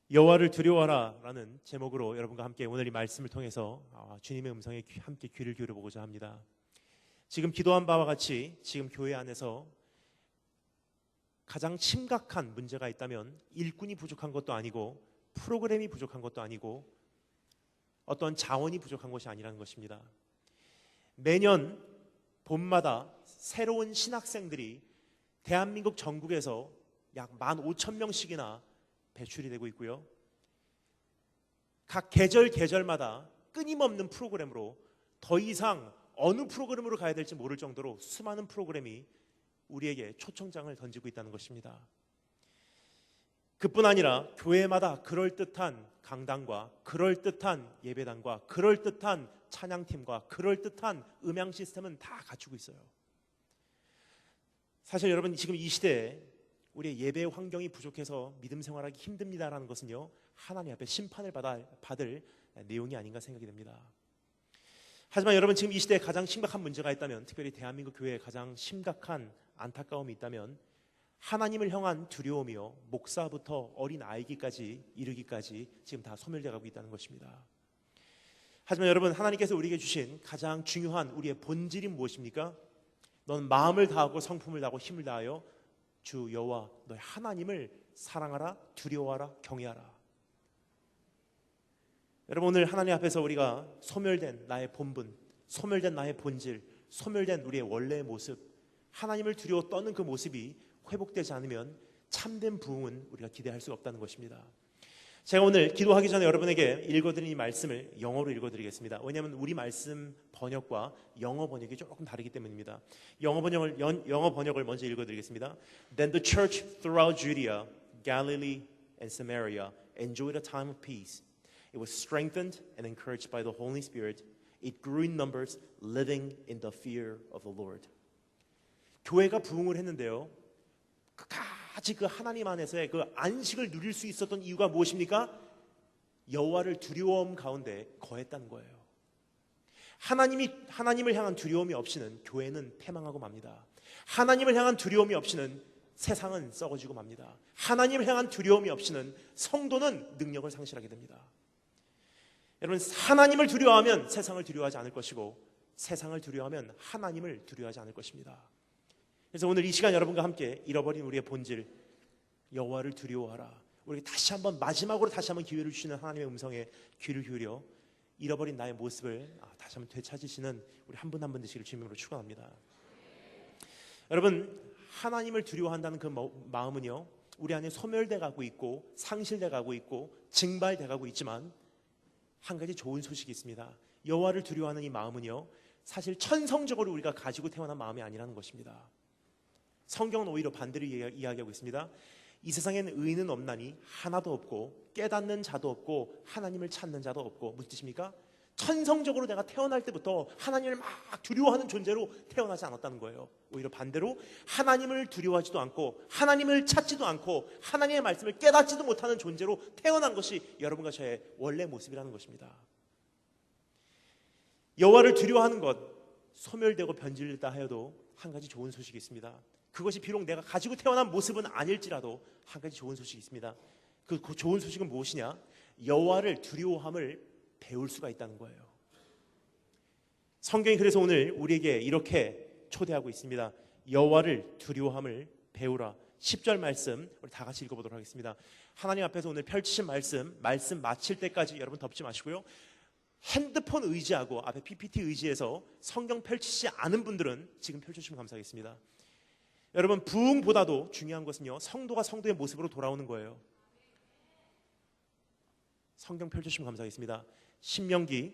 여호와를 두려워하라 라는 제목으로 여러분과 함께 오늘 이 말씀을 통해서 주님의 음성에 함께 귀를 기울여보고자 합니다. 지금 기도한 바와 같이 지금 교회 안에서 가장 심각한 문제가 있다면 일꾼이 부족한 것도 아니고 프로그램이 부족한 것도 아니고 어떤 자원이 부족한 것이 아니라는 것입니다. 매년 봄마다 새로운 신학생들이 대한민국 전국에서 약 15,000명씩이나 배출이 되고 있고요. 각 계절마다 끊임없는 프로그램으로 더 이상 어느 프로그램으로 가야 될지 모를 정도로 수많은 프로그램이 우리에게 초청장을 던지고 있다는 것입니다. 그뿐 아니라 교회마다 그럴듯한 강단과 그럴듯한 예배당과 그럴듯한 찬양팀과 그럴듯한 음향 시스템은 다 갖추고 있어요. 사실 여러분 지금 이 시대에 우리의 예배 환경이 부족해서 믿음 생활하기 힘듭니다라는 것은요, 하나님 앞에 심판을 받을 내용이 아닌가 생각이 됩니다. 하지만 여러분 지금 이 시대에 가장 심각한 문제가 있다면, 특별히 대한민국 교회에 가장 심각한 안타까움이 있다면 하나님을 향한 두려움이요, 목사부터 어린 아이기까지 이르기까지 지금 다 소멸되어 가고 있다는 것입니다. 하지만 여러분, 하나님께서 우리에게 주신 가장 중요한 우리의 본질이 무엇입니까? 넌 마음을 다하고 성품을 다하고 힘을 다하여 주 여호와 너의 하나님을 사랑하라, 두려워하라, 경외하라. 여러분, 오늘 하나님 앞에서 우리가 소멸된 나의 본분, 소멸된 나의 본질, 소멸된 우리의 원래의 모습, 하나님을 두려워 떠는 그 모습이 회복되지 않으면 참된 부흥은 우리가 기대할 수 없다는 것입니다. 제가 오늘 기도하기 전에 여러분에게 읽어드린 이 말씀을 영어로 읽어드리겠습니다. 왜냐하면 우리 말씀 번역과 영어 번역이 조금 다르기 때문입니다. 영어 번역을 먼저 읽어드리겠습니다. Then the church throughout Judea, Galilee and Samaria enjoyed a time of peace. It was strengthened and encouraged by the Holy Spirit. It grew in numbers, living in the fear of the Lord. 교회가 부흥을 했는데요, 끝까지 그 하나님 안에서의 그 안식을 누릴 수 있었던 이유가 무엇입니까? 여호와를 두려움 가운데 거했다는 거예요. 하나님을 향한 두려움이 없이는 교회는 패망하고 맙니다. 하나님을 향한 두려움이 없이는 세상은 썩어지고 맙니다. 하나님을 향한 두려움이 없이는 성도는 능력을 상실하게 됩니다. 여러분, 하나님을 두려워하면 세상을 두려워하지 않을 것이고, 세상을 두려워하면 하나님을 두려워하지 않을 것입니다. 그래서 오늘 이 시간 여러분과 함께 잃어버린 우리의 본질, 여호와를 두려워하라, 우리에게 마지막으로 다시 한번 기회를 주시는 하나님의 음성에 귀를 기울여 잃어버린 나의 모습을 다시 한번 되찾으시는 우리 한 분 한 분 되시길 주님으로 축원합니다. 여러분, 하나님을 두려워한다는 그 마음은요, 우리 안에 소멸돼 가고 있고 상실돼 가고 있고 증발돼 가고 있지만 한 가지 좋은 소식이 있습니다. 여호와를 두려워하는 이 마음은요, 사실 천성적으로 우리가 가지고 태어난 마음이 아니라는 것입니다. 성경은 오히려 반대로 이야기하고 있습니다. 이 세상에는 의인은 없나니 하나도 없고 깨닫는 자도 없고 하나님을 찾는 자도 없고. 무슨 뜻입니까? 천성적으로 내가 태어날 때부터 하나님을 막 두려워하는 존재로 태어나지 않았다는 거예요. 오히려 반대로 하나님을 두려워하지도 않고 하나님을 찾지도 않고 하나님의 말씀을 깨닫지도 못하는 존재로 태어난 것이 여러분과 저의 원래 모습이라는 것입니다. 여호와를 두려워하는 것, 소멸되고 변질됐다 하여도 한 가지 좋은 소식이 있습니다. 그것이 비록 내가 가지고 태어난 모습은 아닐지라도 한 가지 좋은 소식이 있습니다. 그 좋은 소식은 무엇이냐? 여호와를 두려워함을 배울 수가 있다는 거예요. 성경이 그래서 오늘 우리에게 이렇게 초대하고 있습니다. 여호와를 두려워함을 배우라. 10절 말씀 우리 다 같이 읽어보도록 하겠습니다. 하나님 앞에서 오늘 펼치신 말씀 마칠 때까지 여러분 덮지 마시고요, 핸드폰 의지하고 앞에 PPT 의지해서 성경 펼치지 않은 분들은 지금 펼쳐주시면 감사하겠습니다. 여러분, 부흥보다도 중요한 것은요, 성도가 성도의 모습으로 돌아오는 거예요. 성경 펼쳐주시면 감사하겠습니다. 신명기,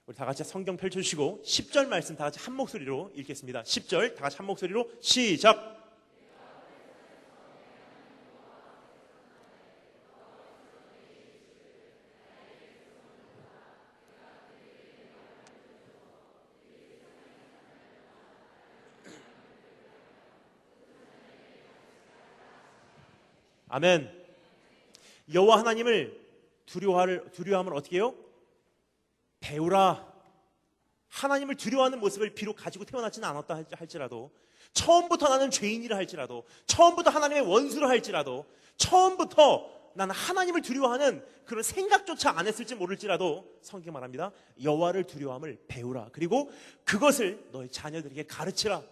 우리 다 같이 성경 펼쳐주시고 10절 말씀 다 같이 한 목소리로 읽겠습니다. 10절 다 같이 한 목소리로 시작. 아멘. 여호와 하나님을 두려워함을 어떻게 해요? 배우라. 하나님을 두려워하는 모습을 비록 가지고 태어나지는 않았다 할지라도, 처음부터 나는 죄인이라 할지라도, 처음부터 하나님의 원수라 할지라도, 처음부터 나는 하나님을 두려워하는 그런 생각조차 안 했을지 모를지라도 성경 말합니다. 여호와를 두려워함을 배우라. 그리고 그것을 너의 자녀들에게 가르치라.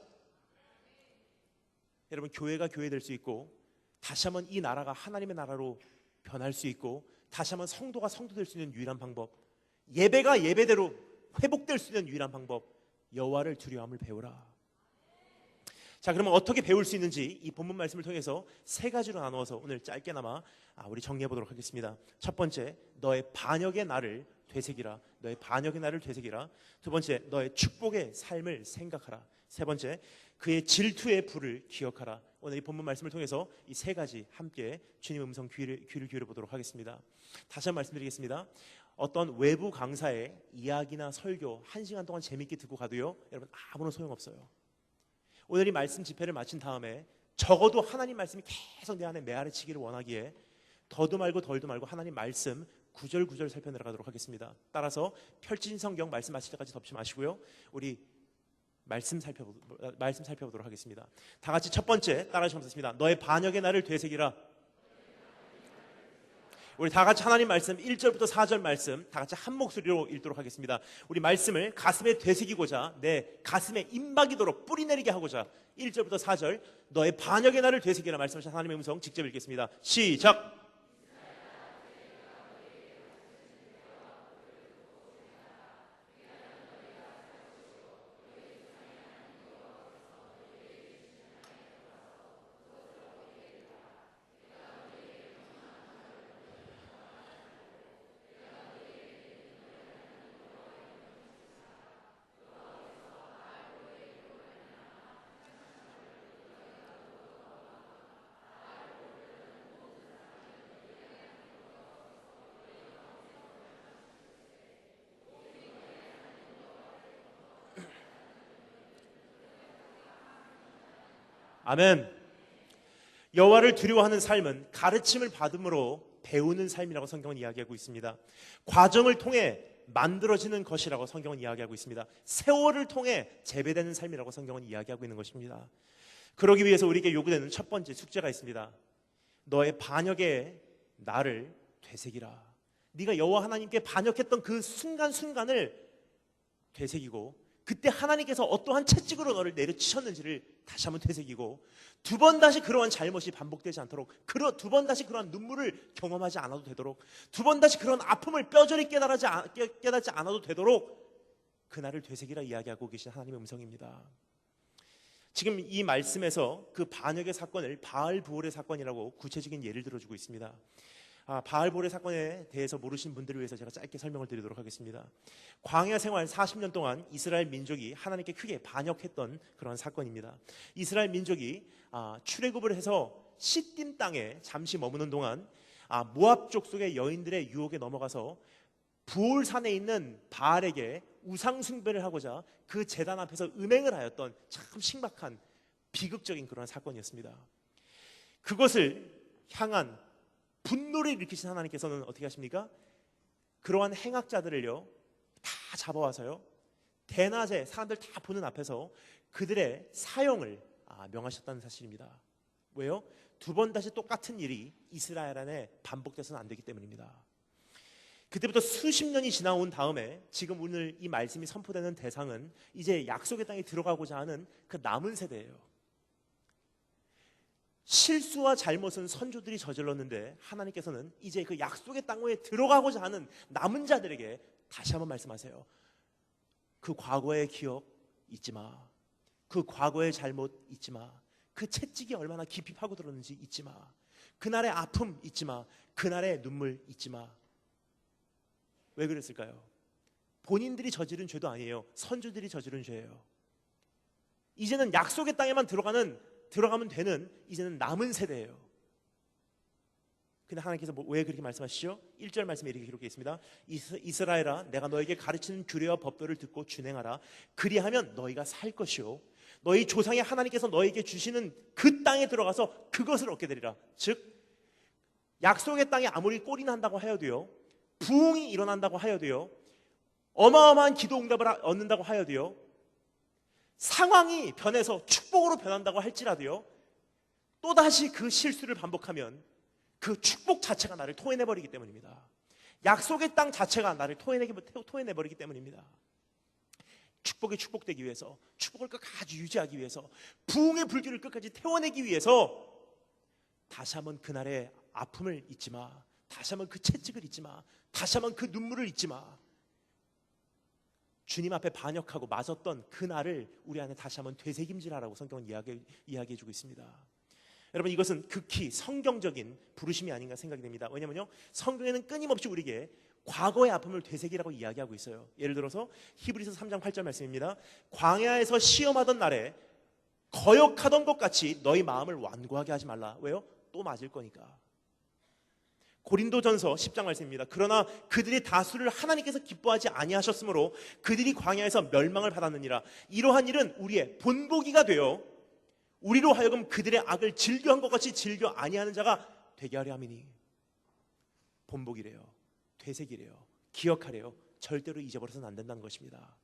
여러분, 교회가 교회 될 수 있고, 다시 한번 이 나라가 하나님의 나라로 변할 수 있고, 다시 한번 성도가 성도 될 수 있는 유일한 방법, 예배가 예배대로 회복될 수 있는 유일한 방법, 여호와를 두려워함을 배우라. 자, 그러면 어떻게 배울 수 있는지 이 본문 말씀을 통해서 세 가지로 나누어서 오늘 짧게나마 우리 정리해 보도록 하겠습니다. 첫 번째, 너의 반역의 날을 되새기라. 너의 반역의 날을 되새기라. 두 번째, 너의 축복의 삶을 생각하라. 세 번째, 그의 질투의 불을 기억하라. 오늘 이 본문 말씀을 통해서 이 세 가지 함께 주님의 음성 귀를 기울여 보도록 하겠습니다. 다시 한번 말씀드리겠습니다. 어떤 외부 강사의 이야기나 설교 1시간 동안 재밌게 듣고 가도요, 여러분 아무런 소용없어요. 오늘 이 말씀 집회를 마친 다음에 적어도 하나님 말씀이 계속 내 안에 메아리치기를 원하기에 더도 말고 덜도 말고 하나님 말씀 구절 구절 살펴 내려가도록 하겠습니다. 따라서 펼친 성경 말씀 마칠 때까지 덮지 마시고요, 우리 말씀 살펴보도록 하겠습니다. 다 같이 첫 번째 따라하시면 되겠습니다. 너의 반역의 날을 되새기라. 우리 다 같이 하나님 말씀 1절부터 4절 말씀 다 같이 한 목소리로 읽도록 하겠습니다. 우리 말씀을 가슴에 되새기고자, 내 가슴에 임박이도록 뿌리내리게 하고자 1절부터 4절 너의 반역의 날을 되새기라 말씀하신 하나님의 음성 직접 읽겠습니다. 시작. 아멘. 여호와를 두려워하는 삶은 가르침을 받음으로 배우는 삶이라고 성경은 이야기하고 있습니다. 과정을 통해 만들어지는 것이라고 성경은 이야기하고 있습니다. 세월을 통해 재배되는 삶이라고 성경은 이야기하고 있는 것입니다. 그러기 위해서 우리에게 요구되는 첫 번째 숙제가 있습니다. 너의 반역의 날을 되새기라. 네가 여호와 하나님께 반역했던 그 순간순간을 되새기고, 그때 하나님께서 어떠한 채찍으로 너를 내려치셨는지를 다시 한번 되새기고, 두 번 다시 그러한 잘못이 반복되지 않도록, 두 번 다시 그러한 눈물을 경험하지 않아도 되도록, 두 번 다시 그런 아픔을 뼈저리 깨닫지 않아도 되도록 그날을 되새기라 이야기하고 계신 하나님의 음성입니다. 지금 이 말씀에서 그 반역의 사건을 바알브올의 사건이라고 구체적인 예를 들어주고 있습니다. 바알볼의 사건에 대해서 모르신 분들을 위해서 제가 짧게 설명을 드리도록 하겠습니다. 광야 생활 40년 동안 이스라엘 민족이 하나님께 크게 반역했던 그런 사건입니다. 이스라엘 민족이 출애굽을 해서 시딤 땅에 잠시 머무는 동안 모압 족속의 여인들의 유혹에 넘어가서 부올산에 있는 바알에게 우상 숭배를 하고자 그 제단 앞에서 음행을 하였던 참 신박한 비극적인 그런 사건이었습니다. 그것을 향한 분노를 일으키신 하나님께서는 어떻게 하십니까? 그러한 행악자들을요 다 잡아와서요 대낮에 사람들 다 보는 앞에서 그들의 사형을 명하셨다는 사실입니다. 왜요? 두 번 다시 똑같은 일이 이스라엘 안에 반복돼서는 안 되기 때문입니다. 그때부터 수십 년이 지나온 다음에 지금 오늘 이 말씀이 선포되는 대상은 이제 약속의 땅에 들어가고자 하는 그 남은 세대예요. 실수와 잘못은 선조들이 저질렀는데 하나님께서는 이제 그 약속의 땅에 들어가고자 하는 남은 자들에게 다시 한번 말씀하세요. 그 과거의 기억 잊지 마. 그 과거의 잘못 잊지 마. 그 채찍이 얼마나 깊이 파고들었는지 잊지 마. 그날의 아픔 잊지 마. 그날의 눈물 잊지 마. 왜 그랬을까요? 본인들이 저지른 죄도 아니에요. 선조들이 저지른 죄예요. 이제는 약속의 땅에만 들어가면 되는 이제는 남은 세대예요. 근데 하나님께서 왜 그렇게 말씀하시죠? 1절 말씀에 이렇게 기록되어 있습니다. 이스라엘아, 내가 너에게 가르치는 규례와 법도를 듣고 준행하라. 그리하면 너희가 살 것이요 너희 조상의 하나님께서 너에게 주시는 그 땅에 들어가서 그것을 얻게 되리라. 즉 약속의 땅에 아무리 꼴이 난다고 하여도요, 부흥이 일어난다고 하여도요, 어마어마한 기도 응답을 얻는다고 하여도요, 상황이 변해서 축복으로 변한다고 할지라도요, 또다시 그 실수를 반복하면 그 축복 자체가 나를 토해내버리기 때문입니다. 약속의 땅 자체가 나를 토해내버리기 때문입니다. 축복이 축복되기 위해서, 축복을 끝까지 유지하기 위해서, 부흥의 불길을 끝까지 태워내기 위해서 다시 한번 그날의 아픔을 잊지 마, 다시 한번 그 채찍을 잊지 마, 다시 한번 그 눈물을 잊지 마. 주님 앞에 반역하고 맞았던 그날을 우리 안에 다시 한번 되새김질하라고 성경은 이야기해주고 있습니다. 여러분, 이것은 극히 성경적인 부르심이 아닌가 생각이 됩니다. 왜냐하면요, 성경에는 끊임없이 우리에게 과거의 아픔을 되새기라고 이야기하고 있어요. 예를 들어서 히브리서 3장 8절 말씀입니다. 광야에서 시험하던 날에 거역하던 것 같이 너희 마음을 완고하게 하지 말라. 왜요? 또 맞을 거니까. 고린도전서 10장 말씀입니다. 그러나 그들의 다수를 하나님께서 기뻐하지 아니하셨으므로 그들이 광야에서 멸망을 받았느니라. 이러한 일은 우리의 본보기가 되어 우리로 하여금 그들의 악을 즐겨한 것 같이 즐겨 아니하는 자가 되게 하려 함이니. 본보기래요, 되새기래요, 기억하래요. 절대로 잊어버려서는 안 된다는 것입니다.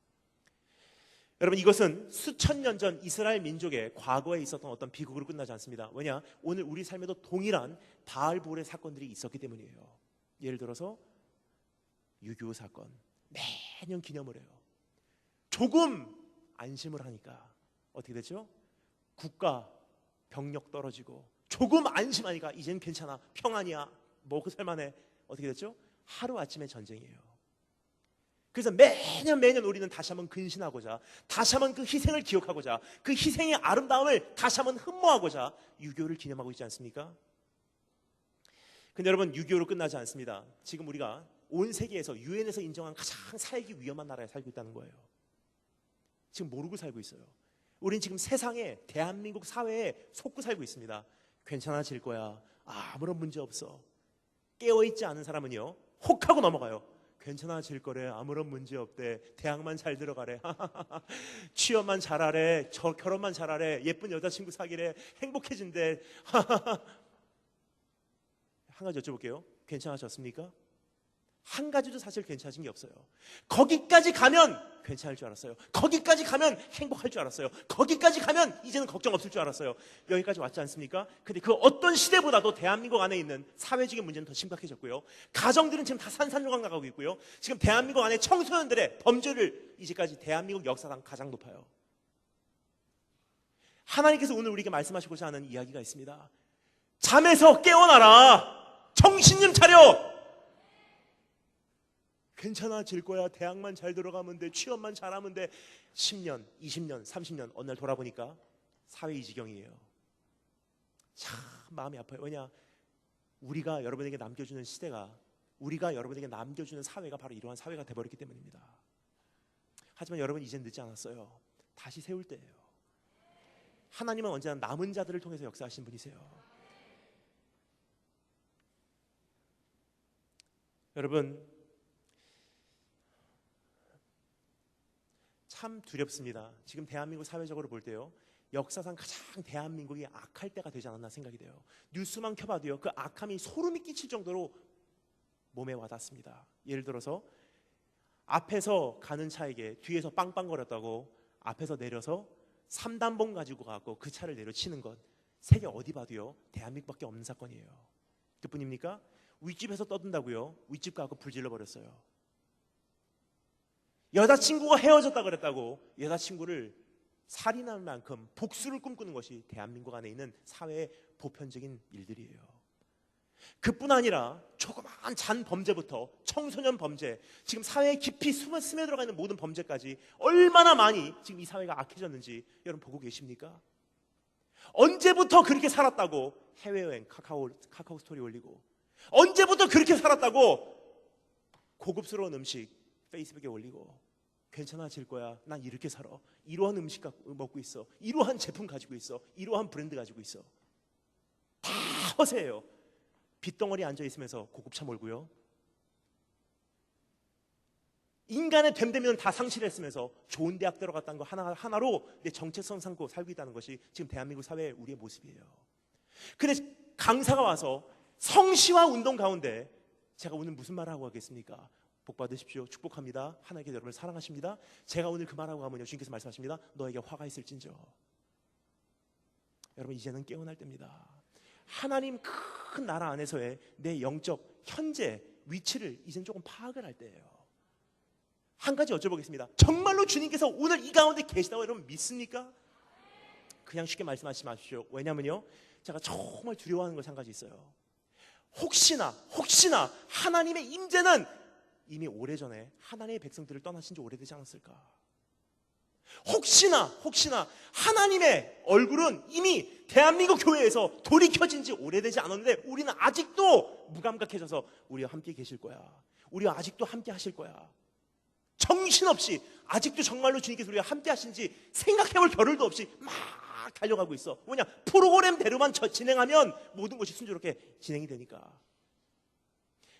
여러분, 이것은 수천 년 전 이스라엘 민족의 과거에 있었던 어떤 비극으로 끝나지 않습니다. 왜냐? 오늘 우리 삶에도 동일한 바알볼의 사건들이 있었기 때문이에요. 예를 들어서 6.25 사건, 매년 기념을 해요. 조금 안심을 하니까 어떻게 됐죠? 국가 병력 떨어지고, 조금 안심하니까 이제는 괜찮아, 평안이야, 먹고 살만해. 어떻게 됐죠? 하루아침에 전쟁이에요. 그래서 매년 우리는 다시 한번 근신하고자, 다시 한번 그 희생을 기억하고자, 그 희생의 아름다움을 다시 한번 흠모하고자 6.25를 기념하고 있지 않습니까? 근데 여러분, 6.25로 끝나지 않습니다. 지금 우리가 온 세계에서 유엔에서 인정한 가장 살기 위험한 나라에 살고 있다는 거예요. 지금 모르고 살고 있어요. 우린 지금 세상에, 대한민국 사회에 속고 살고 있습니다. 괜찮아질 거야, 아무런 문제 없어. 깨어있지 않은 사람은요, 혹하고 넘어가요. 괜찮아질 거래, 아무런 문제 없대, 대학만 잘 들어가래, 취업만 잘하래, 결혼만 잘하래, 예쁜 여자친구 사귀래, 행복해진대. 한 가지 여쭤볼게요. 괜찮아졌습니까? 한 가지도 사실 괜찮아진 게 없어요. 거기까지 가면 괜찮을 줄 알았어요. 거기까지 가면 행복할 줄 알았어요. 거기까지 가면 이제는 걱정 없을 줄 알았어요. 여기까지 왔지 않습니까? 근데 그 어떤 시대보다도 대한민국 안에 있는 사회적인 문제는 더 심각해졌고요. 가정들은 지금 다 산산조각 나가고 있고요. 지금 대한민국 안에 청소년들의 범죄를 이제까지 대한민국 역사상 가장 높아요. 하나님께서 오늘 우리에게 말씀하시고자 하는 이야기가 있습니다. 잠에서 깨어나라. 정신 좀 차려. 괜찮아질 거야, 대학만 잘 들어가면 돼, 취업만 잘하면 돼. 10년, 20년, 30년 어느 날 돌아보니까 사회 이 지경이에요. 참 마음이 아파요. 왜냐? 우리가 여러분에게 남겨주는 시대가, 우리가 여러분에게 남겨주는 사회가 바로 이러한 사회가 돼버렸기 때문입니다. 하지만 여러분, 이젠 늦지 않았어요. 다시 세울 때예요. 하나님은 언제나 남은 자들을 통해서 역사하신 분이세요. 여러분, 참 두렵습니다. 지금 대한민국 사회적으로 볼 때요, 역사상 가장 대한민국이 악할 때가 되지 않았나 생각이 돼요. 뉴스만 켜봐도요, 그 악함이 소름이 끼칠 정도로 몸에 와닿습니다. 예를 들어서 앞에서 가는 차에게 뒤에서 빵빵거렸다고 앞에서 내려서 3단봉 가지고 가고 그 차를 내려치는 것, 세계 어디 봐도요 대한민국밖에 없는 사건이에요. 그뿐입니까? 윗집에서 떠든다고요, 윗집 가고 불질러 버렸어요. 여자친구가 헤어졌다 그랬다고 여자친구를 살인할 만큼 복수를 꿈꾸는 것이 대한민국 안에 있는 사회의 보편적인 일들이에요. 그뿐 아니라 조그마한 잔 범죄부터 청소년 범죄, 지금 사회에 깊이 스며들어가 있는 모든 범죄까지 얼마나 많이 지금 이 사회가 악해졌는지 여러분 보고 계십니까? 언제부터 그렇게 살았다고 해외여행 카카오 스토리 올리고, 언제부터 그렇게 살았다고 고급스러운 음식 페이스북에 올리고, 괜찮아질 거야, 난 이렇게 살아, 이러한 음식 먹고 있어, 이러한 제품 가지고 있어, 이러한 브랜드 가지고 있어. 다 허세예요. 빚덩어리 앉아있으면서 고급차 몰고요, 인간의 됨되면 다 상실했으면서 좋은 대학 들어갔다는 거 하나로 내 정체성 삼고 살고 있다는 것이 지금 대한민국 사회의 우리의 모습이에요. 근데 강사가 와서 성시화 운동 가운데 제가 오늘 무슨 말을 하고 가겠습니까? 복 받으십시오, 축복합니다, 하나님께서 여러분을 사랑하십니다. 제가 오늘 그 말하고 가면요, 주님께서 말씀하십니다. 너에게 화가 있을진저. 여러분, 이제는 깨어날 때입니다. 하나님 큰 나라 안에서의 내 영적 현재 위치를 이젠 조금 파악을 할 때예요. 한 가지 여쭤보겠습니다. 정말로 주님께서 오늘 이 가운데 계시다고 여러분 믿습니까? 그냥 쉽게 말씀하시지 마십시오. 왜냐면요, 제가 정말 두려워하는 것이 한 가지 있어요. 혹시나 하나님의 임재는 이미 오래전에 하나님의 백성들을 떠나신 지 오래되지 않았을까? 혹시나 하나님의 얼굴은 이미 대한민국 교회에서 돌이켜진 지 오래되지 않았는데 우리는 아직도 무감각해져서 우리와 함께 계실 거야. 우리와 아직도 함께 하실 거야. 정신없이 아직도 정말로 주님께서 우리와 함께 하신지 생각해볼 겨를도 없이 막 달려가고 있어. 뭐냐? 프로그램대로만 진행하면 모든 것이 순조롭게 진행이 되니까.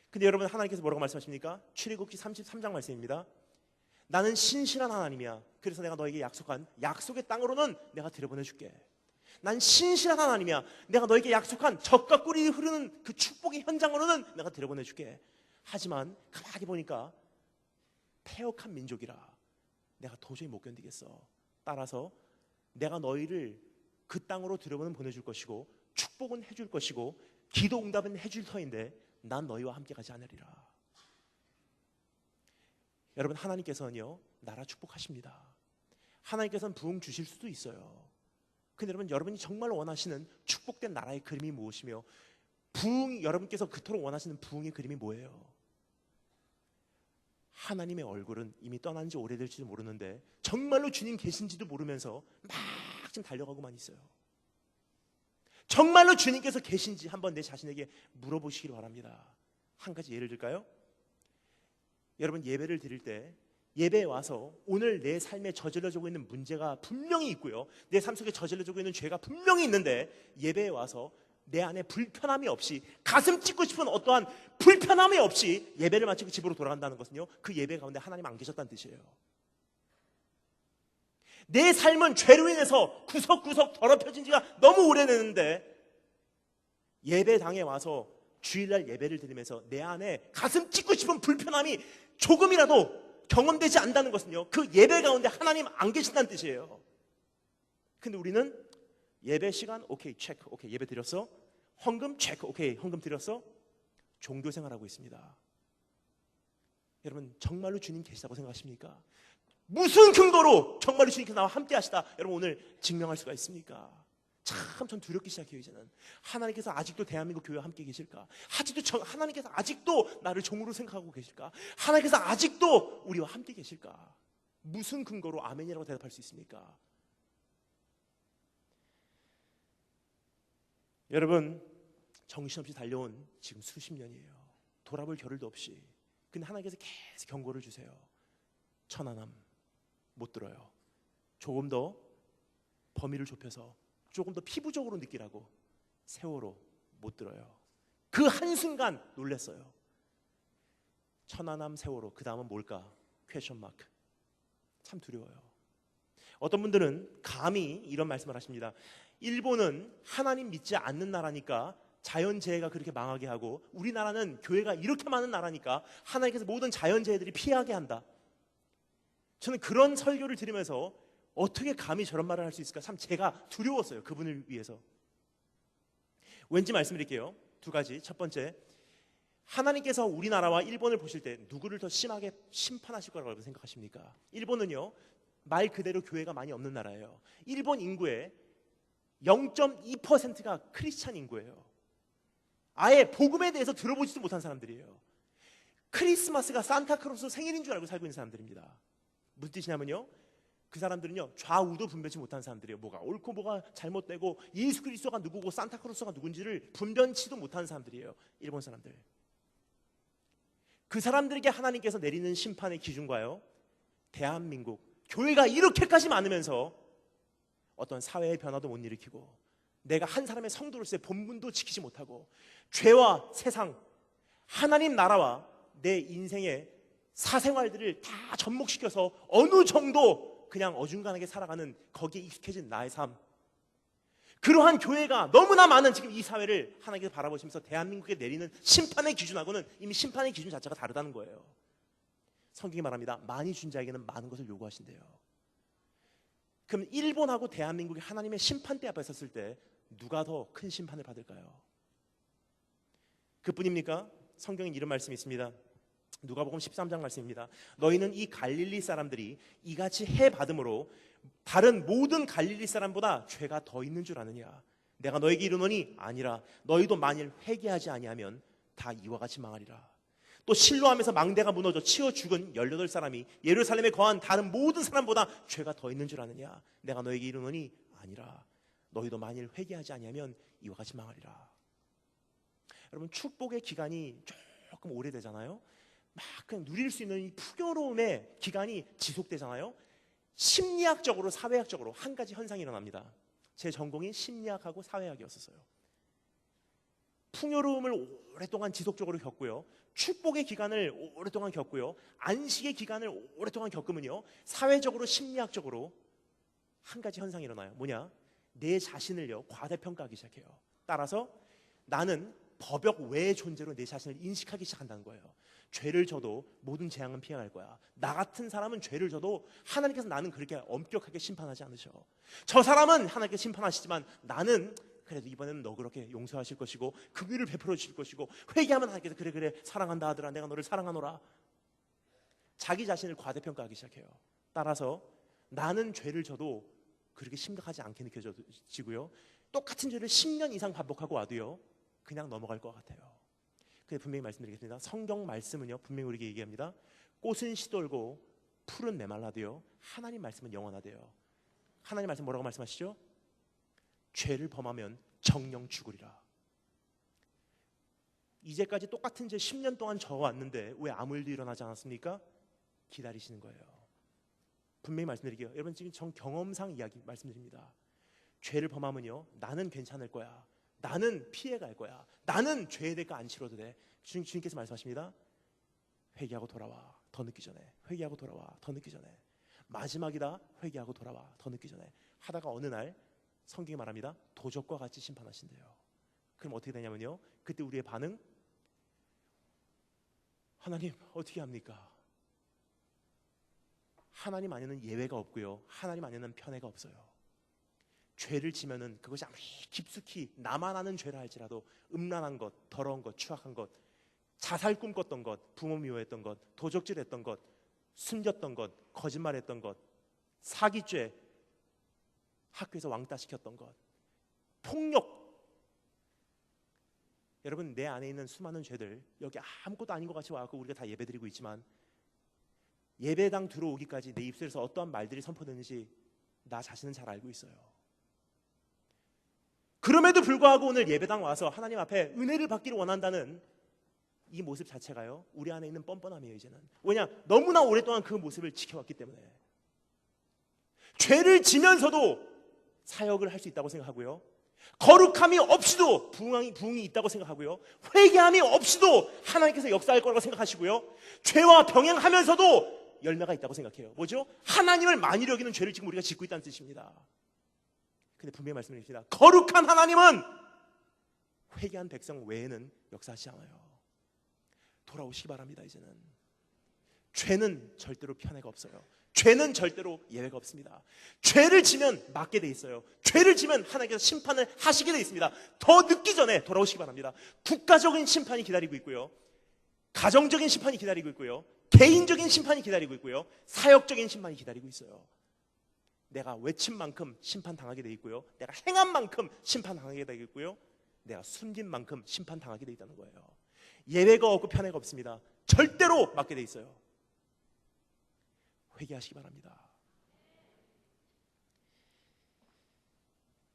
근데 여러분, 하나님께서 뭐라고 말씀하십니까? 출애굽기 33장 말씀입니다. 나는 신실한 하나님이야. 그래서 내가 너에게 약속한 약속의 땅으로는 내가 들여보내줄게. 난 신실한 하나님이야. 내가 너에게 약속한 젖과 꿀이 흐르는 그 축복의 현장으로는 내가 들여보내줄게. 하지만 가만히 보니까 패역한 민족이라 내가 도저히 못 견디겠어. 따라서 내가 너희를 그 땅으로 보내줄 것이고 축복은 해줄 것이고 기도 응답은 해줄 터인데 난 너희와 함께 가지 않으리라. 여러분, 하나님께서는요, 나라 축복하십니다. 하나님께서는 부흥 주실 수도 있어요. 근데 여러분이 정말 원하시는 축복된 나라의 그림이 무엇이며 부흥, 여러분께서 그토록 원하시는 부흥의 그림이 뭐예요? 하나님의 얼굴은 이미 떠난 지 오래될지도 모르는데 정말로 주님 계신지도 모르면서 막 지금 달려가고만 있어요. 정말로 주님께서 계신지 한번 내 자신에게 물어보시길 바랍니다. 한 가지 예를 들까요? 여러분, 예배를 드릴 때 예배에 와서 오늘 내 삶에 저질러지고 있는 문제가 분명히 있고요, 내 삶 속에 저질러지고 있는 죄가 분명히 있는데 예배에 와서 내 안에 불편함이 없이, 가슴 찢고 싶은 어떠한 불편함이 없이 예배를 마치고 집으로 돌아간다는 것은요, 그 예배 가운데 하나님 안 계셨다는 뜻이에요. 내 삶은 죄로 인해서 구석구석 더럽혀진 지가 너무 오래됐는데 예배당에 와서 주일날 예배를 드리면서 내 안에 가슴 찢고 싶은 불편함이 조금이라도 경험되지 않는다는 것은요, 그 예배 가운데 하나님 안 계신다는 뜻이에요. 근데 우리는 예배 시간 오케이 체크, 오케이 예배 드렸어. 헌금 체크, 오케이 헌금 드렸어. 종교 생활하고 있습니다. 여러분, 정말로 주님 계시다고 생각하십니까? 무슨 근거로 정말로 주님께서 나와 함께 하시다 여러분 오늘 증명할 수가 있습니까? 참 전 두렵기 시작해요. 이제는 하나님께서 아직도 대한민국 교회와 함께 계실까? 하나님께서 아직도 나를 종으로 생각하고 계실까? 하나님께서 아직도 우리와 함께 계실까? 무슨 근거로 아멘이라고 대답할 수 있습니까? 여러분, 정신없이 달려온 지금 수십 년이에요. 돌아볼 겨를도 없이. 근데 하나님께서 계속 경고를 주세요. 천안함 못 들어요. 조금 더 범위를 좁혀서 조금 더 피부적으로 느끼라고. 세월호 못 들어요. 그 한순간 놀랐어요. 천안함, 세월호, 그 다음은 뭘까? 퀘션 마크. 참 두려워요. 어떤 분들은 감히 이런 말씀을 하십니다. 일본은 하나님 믿지 않는 나라니까 자연재해가 그렇게 망하게 하고, 우리나라는 교회가 이렇게 많은 나라니까 하나님께서 모든 자연재해들이 피하게 한다. 저는 그런 설교를 들으면서 어떻게 감히 저런 말을 할 수 있을까? 참 제가 두려웠어요. 그분을 위해서. 왠지 말씀드릴게요. 두 가지. 첫 번째, 하나님께서 우리나라와 일본을 보실 때 누구를 더 심하게 심판하실 거라고 생각하십니까? 일본은요, 말 그대로 교회가 많이 없는 나라예요. 일본 인구의 0.2%가 크리스찬 인구예요. 아예 복음에 대해서 들어보지도 못한 사람들이에요. 크리스마스가 산타크로스 생일인 줄 알고 살고 있는 사람들입니다. 무슨 뜻이냐면요, 그 사람들은요, 좌우도 분별치 못하는 사람들이에요. 뭐가 옳고 뭐가 잘못되고 예수 그리스도가 누구고 산타크로스가 누군지를 분변치도 못하는 사람들이에요. 일본 사람들. 그 사람들에게 하나님께서 내리는 심판의 기준과요, 대한민국 교회가 이렇게까지 많으면서 어떤 사회의 변화도 못 일으키고 내가 한 사람의 성도로서의 본분도 지키지 못하고 죄와 세상, 하나님 나라와 내 인생의 사생활들을 다 접목시켜서 어느 정도 그냥 어중간하게 살아가는, 거기에 익숙해진 나의 삶, 그러한 교회가 너무나 많은 지금 이 사회를 하나님께서 바라보시면서 대한민국에 내리는 심판의 기준하고는 이미 심판의 기준 자체가 다르다는 거예요. 성경이 말합니다. 많이 준 자에게는 많은 것을 요구하신대요. 그럼 일본하고 대한민국이 하나님의 심판대 앞에 섰을 때 누가 더 큰 심판을 받을까요? 그뿐입니까? 성경에 이런 말씀이 있습니다. 누가복음 13장 말씀입니다. 너희는 이 갈릴리 사람들이 이같이 해 받음으로 다른 모든 갈릴리 사람보다 죄가 더 있는 줄 아느냐? 내가 너에게 이르노니 아니라 너희도 만일 회개하지 아니하면 다 이와 같이 망하리라. 또 실로암에서 망대가 무너져 치어 죽은 18사람이 예루살렘에 거한 다른 모든 사람보다 죄가 더 있는 줄 아느냐? 내가 너에게 이르노니 아니라 너희도 만일 회개하지 아니하면 이와 같이 망하리라. 여러분, 축복의 기간이 조금 오래되잖아요. 막 그냥 누릴 수 있는 이 풍요로움의 기간이 지속되잖아요. 심리학적으로 사회학적으로 한 가지 현상이 일어납니다. 제 전공이 심리학하고 사회학이었어요. 풍요로움을 오랫동안 지속적으로 겪고요, 축복의 기간을 오랫동안 겪고요, 안식의 기간을 오랫동안 겪으면요, 사회적으로 심리학적으로 한 가지 현상이 일어나요. 뭐냐? 내 자신을요 과대평가하기 시작해요. 따라서 나는 법역 외의 존재로 내 자신을 인식하기 시작한다는 거예요. 죄를 져도 모든 재앙은 피해갈 거야. 나 같은 사람은 죄를 져도 하나님께서 나는 그렇게 엄격하게 심판하지 않으셔. 저 사람은 하나님께서 심판하시지만 나는 그래도 이번에는 너 그렇게 용서하실 것이고 긍휼을 베풀어 주실 것이고 회개하면 하나님께서 그래 사랑한다 아들아 내가 너를 사랑하노라. 자기 자신을 과대평가하기 시작해요. 따라서 나는 죄를 져도 그렇게 심각하지 않게 느껴지고요, 똑같은 죄를 10년 이상 반복하고 와도요 그냥 넘어갈 것 같아요. 근데 분명히 말씀드리겠습니다. 성경 말씀은요 분명히 우리에게 얘기합니다. 꽃은 시들고 풀은 메말라도요 하나님 말씀은 영원하대요. 하나님 말씀 뭐라고 말씀하시죠? 죄를 범하면 정령 죽으리라. 이제까지 똑같은 죄 10년 동안 져왔는데 왜 아무 일도 일어나지 않았습니까? 기다리시는 거예요. 분명히 말씀드릴게요. 여러분, 지금 전 경험상 이야기 말씀드립니다. 죄를 범하면요 나는 괜찮을 거야, 나는 피해갈 거야, 나는 죄의 대가 안 치러도 돼. 주님께서 말씀하십니다. 회개하고 돌아와, 더 늦기 전에. 회개하고 돌아와, 더 늦기 전에. 마지막이다, 회개하고 돌아와, 더 늦기 전에. 하다가 어느 날 성경이 말합니다. 도적과 같이 심판하신대요. 그럼 어떻게 되냐면요, 그때 우리의 반응, 하나님 어떻게 합니까? 하나님 안에는 예외가 없고요, 하나님 안에는 편애가 없어요. 죄를 지면은 그것이 아무리 깊숙이 나만 아는 죄라 할지라도 음란한 것, 더러운 것, 추악한 것, 자살 꿈꿨던 것, 부모 미워했던 것, 도적질했던 것, 숨겼던 것, 거짓말했던 것, 사기죄, 학교에서 왕따 시켰던 것, 폭력. 여러분, 내 안에 있는 수많은 죄들, 여기 아무것도 아닌 것 같이 와서 우리가 다 예배드리고 있지만 예배당 들어오기까지 내 입술에서 어떠한 말들이 선포되는지 나 자신은 잘 알고 있어요. 그럼에도 불구하고 오늘 예배당 와서 하나님 앞에 은혜를 받기를 원한다는 이 모습 자체가요 우리 안에 있는 뻔뻔함이에요. 이제는 왜냐? 너무나 오랫동안 그 모습을 지켜왔기 때문에. 죄를 지면서도 사역을 할 수 있다고 생각하고요, 거룩함이 없이도 부흥이 있다고 생각하고요, 회개함이 없이도 하나님께서 역사할 거라고 생각하시고요, 죄와 병행하면서도 열매가 있다고 생각해요. 뭐죠? 하나님을 많이 여기는 죄를 지금 우리가 짓고 있다는 뜻입니다. 근데 분명히 말씀드립니다. 거룩한 하나님은 회개한 백성 외에는 역사하지 않아요. 돌아오시기 바랍니다. 이제는 죄는 절대로 편애가 없어요. 죄는 절대로 예외가 없습니다. 죄를 지면 맞게 돼 있어요. 죄를 지면 하나님께서 심판을 하시게 돼 있습니다. 더 늦기 전에 돌아오시기 바랍니다. 국가적인 심판이 기다리고 있고요, 가정적인 심판이 기다리고 있고요, 개인적인 심판이 기다리고 있고요, 사역적인 심판이 기다리고 있어요. 내가 외친 만큼 심판당하게 돼 있고요, 내가 행한 만큼 심판당하게 돼 있고요, 내가 숨긴 만큼 심판당하게 돼 있다는 거예요. 예외가 없고 편애가 없습니다. 절대로 맞게 돼 있어요. 회개하시기 바랍니다.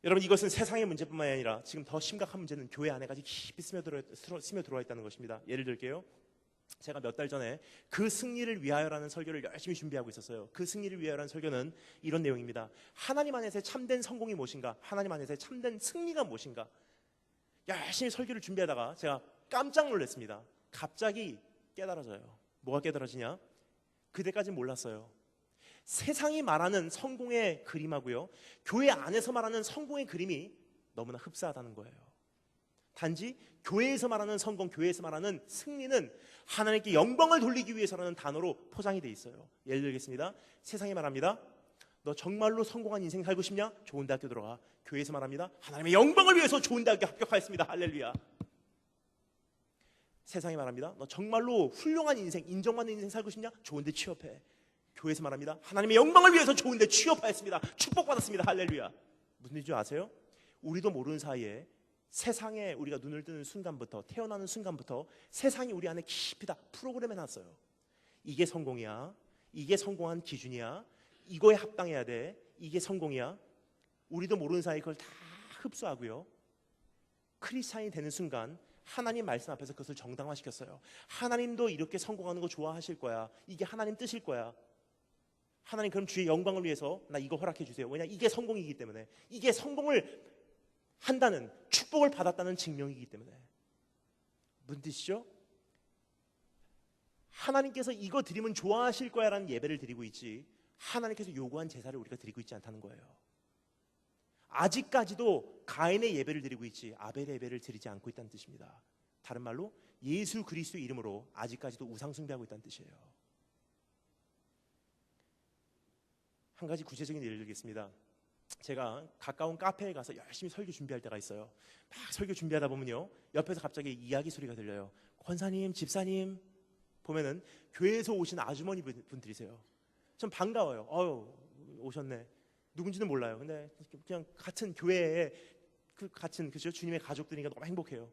여러분, 이것은 세상의 문제뿐만 아니라 지금 더 심각한 문제는 교회 안에까지 깊이 스며들어와 있다는 것입니다. 예를 들게요, 제가 몇 달 전에 그 승리를 위하여라는 설교를 열심히 준비하고 있었어요. 그 승리를 위하여라는 설교는 이런 내용입니다. 하나님 안에서의 참된 성공이 무엇인가? 하나님 안에서의 참된 승리가 무엇인가? 열심히 설교를 준비하다가 제가 깜짝 놀랐습니다. 갑자기 깨달아져요. 뭐가 깨달아지냐? 그때까지는 몰랐어요. 세상이 말하는 성공의 그림하고요, 교회 안에서 말하는 성공의 그림이 너무나 흡사하다는 거예요. 단지 교회에서 말하는 성공, 교회에서 말하는 승리는 하나님께 영광을 돌리기 위해서라는 단어로 포장이 돼 있어요. 예를 들겠습니다. 세상이 말합니다. 너 정말로 성공한 인생 살고 싶냐? 좋은 대학교 들어가. 교회에서 말합니다. 하나님의 영광을 위해서 좋은 대학교 합격하였습니다. 할렐루야. 세상이 말합니다. 너 정말로 훌륭한 인생, 인정받는 인생 살고 싶냐? 좋은 데 취업해. 교회에서 말합니다. 하나님의 영광을 위해서 좋은 데 취업하였습니다. 축복받았습니다. 할렐루야. 무슨 일인지 아세요? 우리도 모르는 사이에 세상에 우리가 눈을 뜨는 순간부터, 태어나는 순간부터 세상이 우리 안에 깊이 다 프로그램해 놨어요. 이게 성공이야. 이게 성공한 기준이야. 이거에 합당해야 돼. 이게 성공이야. 우리도 모르는 사이에 그걸 다 흡수하고요. 크리스찬이 되는 순간 하나님 말씀 앞에서 그것을 정당화시켰어요. 하나님도 이렇게 성공하는 거 좋아하실 거야. 이게 하나님 뜻일 거야. 하나님 그럼 주의 영광을 위해서 나 이거 허락해 주세요. 왜냐? 이게 성공이기 때문에. 이게 성공을 한다는, 축복을 받았다는 증명이기 때문에. 무슨 뜻이죠? 하나님께서 이거 드리면 좋아하실 거야 라는 예배를 드리고 있지, 하나님께서 요구한 제사를 우리가 드리고 있지 않다는 거예요. 아직까지도 가인의 예배를 드리고 있지 아벨의 예배를 드리지 않고 있다는 뜻입니다. 다른 말로 예수 그리스도의 이름으로 아직까지도 우상 숭배하고 있다는 뜻이에요. 한 가지 구체적인 예를 들겠습니다. 제가 가까운 카페에 가서 열심히 설교 준비할 때가 있어요. 막 설교 준비하다 보면요, 옆에서 갑자기 이야기 소리가 들려요. 권사님, 집사님. 보면은 교회에서 오신 아주머니 분들이세요. 좀 반가워요. 오셨네. 누군지는 몰라요. 근데 그냥 같은 교회에 같은 그죠? 주님의 가족들이니까 너무 행복해요.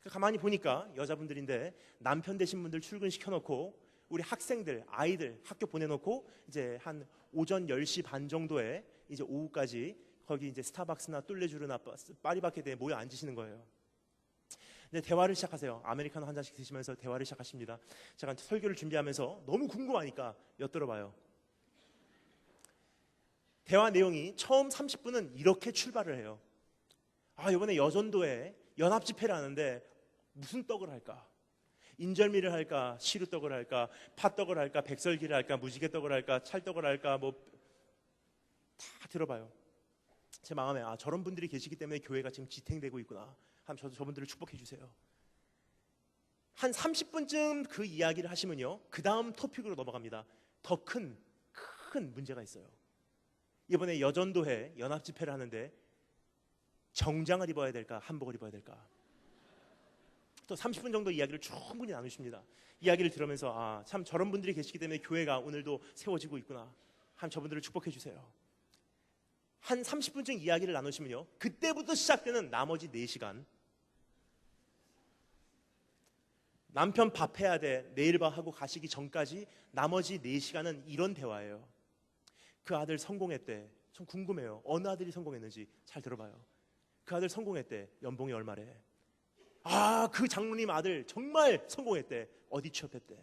가만히 보니까 여자분들인데 남편 되신 분들 출근시켜놓고 우리 학생들, 아이들 학교 보내놓고 이제 한 오전 10시 반 정도에 이제 오후까지 거기 이제 스타벅스나 뚫레주르나 파리바게트에 모여 앉으시는 거예요. 근데 대화를 시작하세요. 아메리카노 한 잔씩 드시면서 대화를 시작하십니다. 제가 설교를 준비하면서 너무 궁금하니까 엿들어봐요. 대화 내용이 처음 30분은 이렇게 출발을 해요. 이번에 여전도에 연합집회를 하는데 무슨 떡을 할까? 인절미를 할까? 시루떡을 할까? 팥떡을 할까? 백설기를 할까? 무지개떡을 할까? 찰떡을 할까? 뭐 다 들어봐요. 제 마음에 저런 분들이 계시기 때문에 교회가 지금 지탱되고 있구나. 저분들을 축복해 주세요. 한 30분쯤 그 이야기를 하시면요, 그 다음 토픽으로 넘어갑니다. 더 큰 문제가 있어요. 이번에 여전도회 연합집회를 하는데 정장을 입어야 될까? 한복을 입어야 될까? 또 30분 정도 이야기를 충분히 나누십니다. 이야기를 들으면서 참 저런 분들이 계시기 때문에 교회가 오늘도 세워지고 있구나. 저분들을 축복해 주세요. 한 30분쯤 이야기를 나누시면요, 그때부터 시작되는 나머지 4시간, 남편 밥 해야 돼, 내일 밥 하고 가시기 전까지 나머지 4시간은 이런 대화예요. 그 아들 성공했대. 좀 궁금해요. 어느 아들이 성공했는지. 잘 들어봐요. 그 아들 성공했대. 연봉이 얼마래? 그 장로님 아들 정말 성공했대. 어디 취업했대?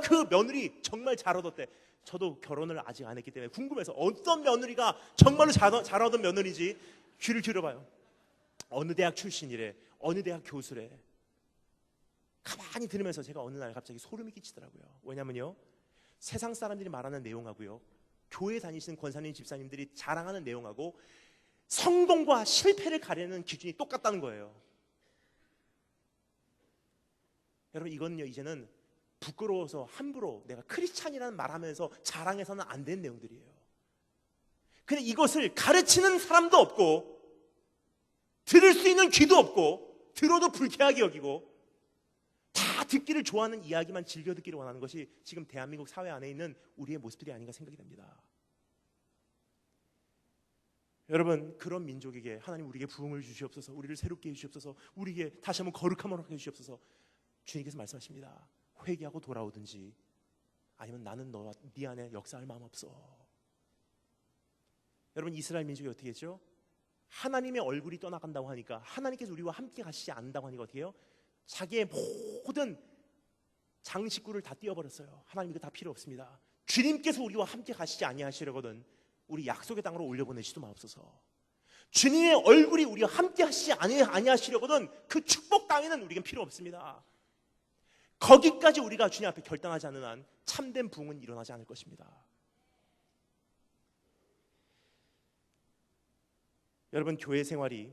그 며느리 정말 잘 얻었대. 저도 결혼을 아직 안 했기 때문에 궁금해서 어떤 며느리가 정말로 잘 얻은 며느리지 귀를 기울여봐요. 어느 대학 출신이래. 어느 대학 교수래. 가만히 들으면서 제가 어느 날 갑자기 소름이 끼치더라고요. 왜냐면요, 세상 사람들이 말하는 내용하고요, 교회 다니시는 권사님, 집사님들이 자랑하는 내용하고 성공과 실패를 가리는 기준이 똑같다는 거예요. 여러분, 이거는요, 이제는 부끄러워서 함부로 내가 크리스찬이라는 말하면서 자랑해서는 안 되는 내용들이에요. 근데 이것을 가르치는 사람도 없고 들을 수 있는 귀도 없고 들어도 불쾌하게 여기고 다 듣기를 좋아하는 이야기만 즐겨 듣기를 원하는 것이 지금 대한민국 사회 안에 있는 우리의 모습들이 아닌가 생각이 됩니다. 여러분, 그런 민족에게 하나님 우리에게 부흥을 주시옵소서, 우리를 새롭게 해주시옵소서, 우리에게 다시 한번 거룩함을 허락해 주시옵소서. 주님께서 말씀하십니다. 회개하고 돌아오든지 아니면 나는 너와 네 안에 역사할 마음 없어. 여러분, 이스라엘 민족이 어떻게 했죠? 하나님의 얼굴이 떠나간다고 하니까, 하나님께서 우리와 함께 가시지 않는다고 하니까 어떻게 해요? 자기의 모든 장식구를 다 띄워버렸어요. 하나님 이거 다 필요 없습니다. 주님께서 우리와 함께 가시지 아니하시려거든 우리 약속의 땅으로 올려보내시도 마옵소서. 주님의 얼굴이 우리와 함께 하시지 아니하시려거든 그 축복 땅에는 우리에겐 필요 없습니다. 거기까지 우리가 주님 앞에 결단하지 않는 한 참된 부흥은 일어나지 않을 것입니다. 여러분, 교회 생활이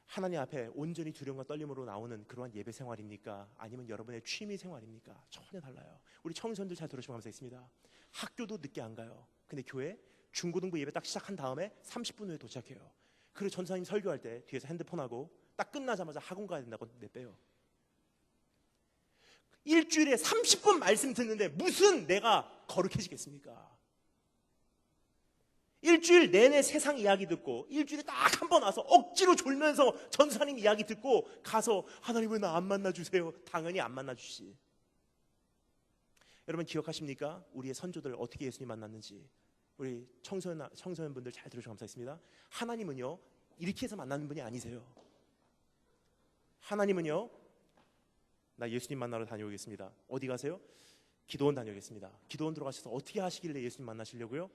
하나님 앞에 온전히 두려움과 떨림으로 나오는 그러한 예배 생활입니까? 아니면 여러분의 취미 생활입니까? 전혀 달라요. 우리 청소년들 잘 들으시면 감사하겠습니다. 학교도 늦게 안 가요. 근데 교회 중고등부 예배 딱 시작한 다음에 30분 후에 도착해요. 그리고 전사님 설교할 때 뒤에서 핸드폰하고 딱 끝나자마자 학원 가야 된다고 내빼요. 일주일에 30분 말씀 듣는데 무슨 내가 거룩해지겠습니까? 일주일 내내 세상 이야기 듣고 일주일에 딱 한 번 와서 억지로 졸면서 전사님 이야기 듣고 가서 하나님 왜 나 안 만나주세요? 당연히 안 만나주시. 여러분 기억하십니까? 우리의 선조들 어떻게 예수님 만났는지. 우리 청소년분들 잘 들으셔서 감사했습니다. 하나님은요 이렇게 해서 만나는 분이 아니세요. 하나님은요 나 예수님 만나러 다녀오겠습니다. 어디 가세요? 기도원 다녀오겠습니다. 기도원 들어가셔서 어떻게 하시길래 예수님 만나시려고요?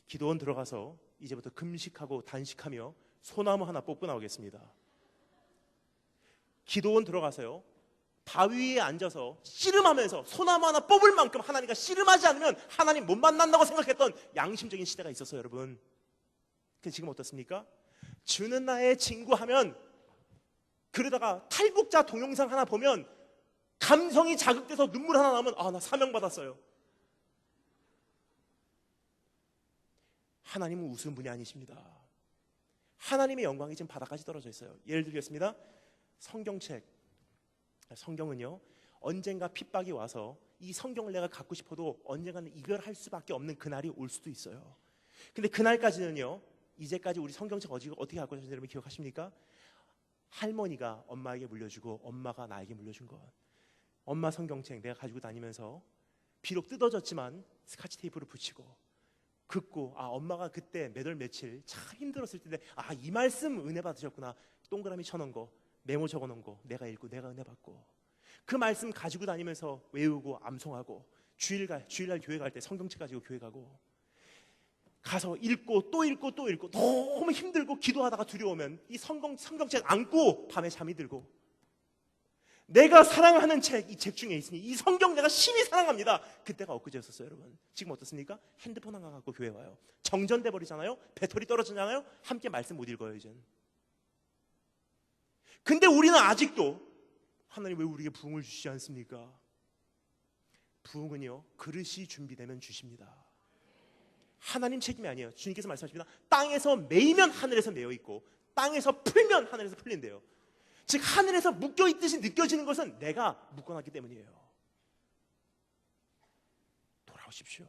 기도원 들어가서 이제부터 금식하고 단식하며 소나무 하나 뽑고 나오겠습니다. 기도원 들어가서요 바위 위에 앉아서 씨름하면서 소나무 하나 뽑을 만큼 하나님과 씨름하지 않으면 하나님 못 만난다고 생각했던 양심적인 시대가 있었어요, 여러분. 근데 지금 어떻습니까? 주는 나의 친구 하면 그러다가 탈북자 동영상 하나 보면 감성이 자극돼서 눈물 하나 나오면 나 사명받았어요. 하나님은 우스운 분이 아니십니다. 하나님의 영광이 지금 바닥까지 떨어져 있어요. 예를 들겠습니다. 성경은요 언젠가 핍박이 와서 이 성경을 내가 갖고 싶어도 언젠가는 이별할 수밖에 없는 그날이 올 수도 있어요. 근데 그날까지는요 이제까지 우리 성경책 어떻게 갖고 계신지 여러분 기억하십니까? 할머니가 엄마에게 물려주고 엄마가 나에게 물려준 것. 엄마 성경책 내가 가지고 다니면서 비록 뜯어졌지만 스카치 테이프를 붙이고 긋고 엄마가 그때 몇 월 며칠 참 힘들었을 텐데 이 말씀 은혜 받으셨구나. 동그라미 쳐놓은 거 메모 적어놓은 거 내가 읽고 내가 은혜 받고 그 말씀 가지고 다니면서 외우고 암송하고 주일날 교회 갈 때 성경책 가지고 교회 가고 가서 읽고 또 읽고 또 읽고 너무 힘들고 기도하다가 두려우면 이 성경책 안고 밤에 잠이 들고 내가 사랑하는 책, 이 책 중에 있으니 이 성경 내가 심히 사랑합니다. 그때가 엊그제였었어요, 여러분. 지금 어떻습니까? 핸드폰 하나 갖고 교회 와요. 정전돼 버리잖아요. 배터리 떨어지잖아요. 함께 말씀 못 읽어요, 이젠. 근데 우리는 아직도 하나님 왜 우리에게 부흥을 주시지 않습니까? 부흥은요 그릇이 준비되면 주십니다. 하나님 책임이 아니에요. 주님께서 말씀하십니다. 땅에서 매이면 하늘에서 매여 있고 땅에서 풀면 하늘에서 풀린대요. 즉 하늘에서 묶여있듯이 느껴지는 것은 내가 묶어놨기 때문이에요. 돌아오십시오.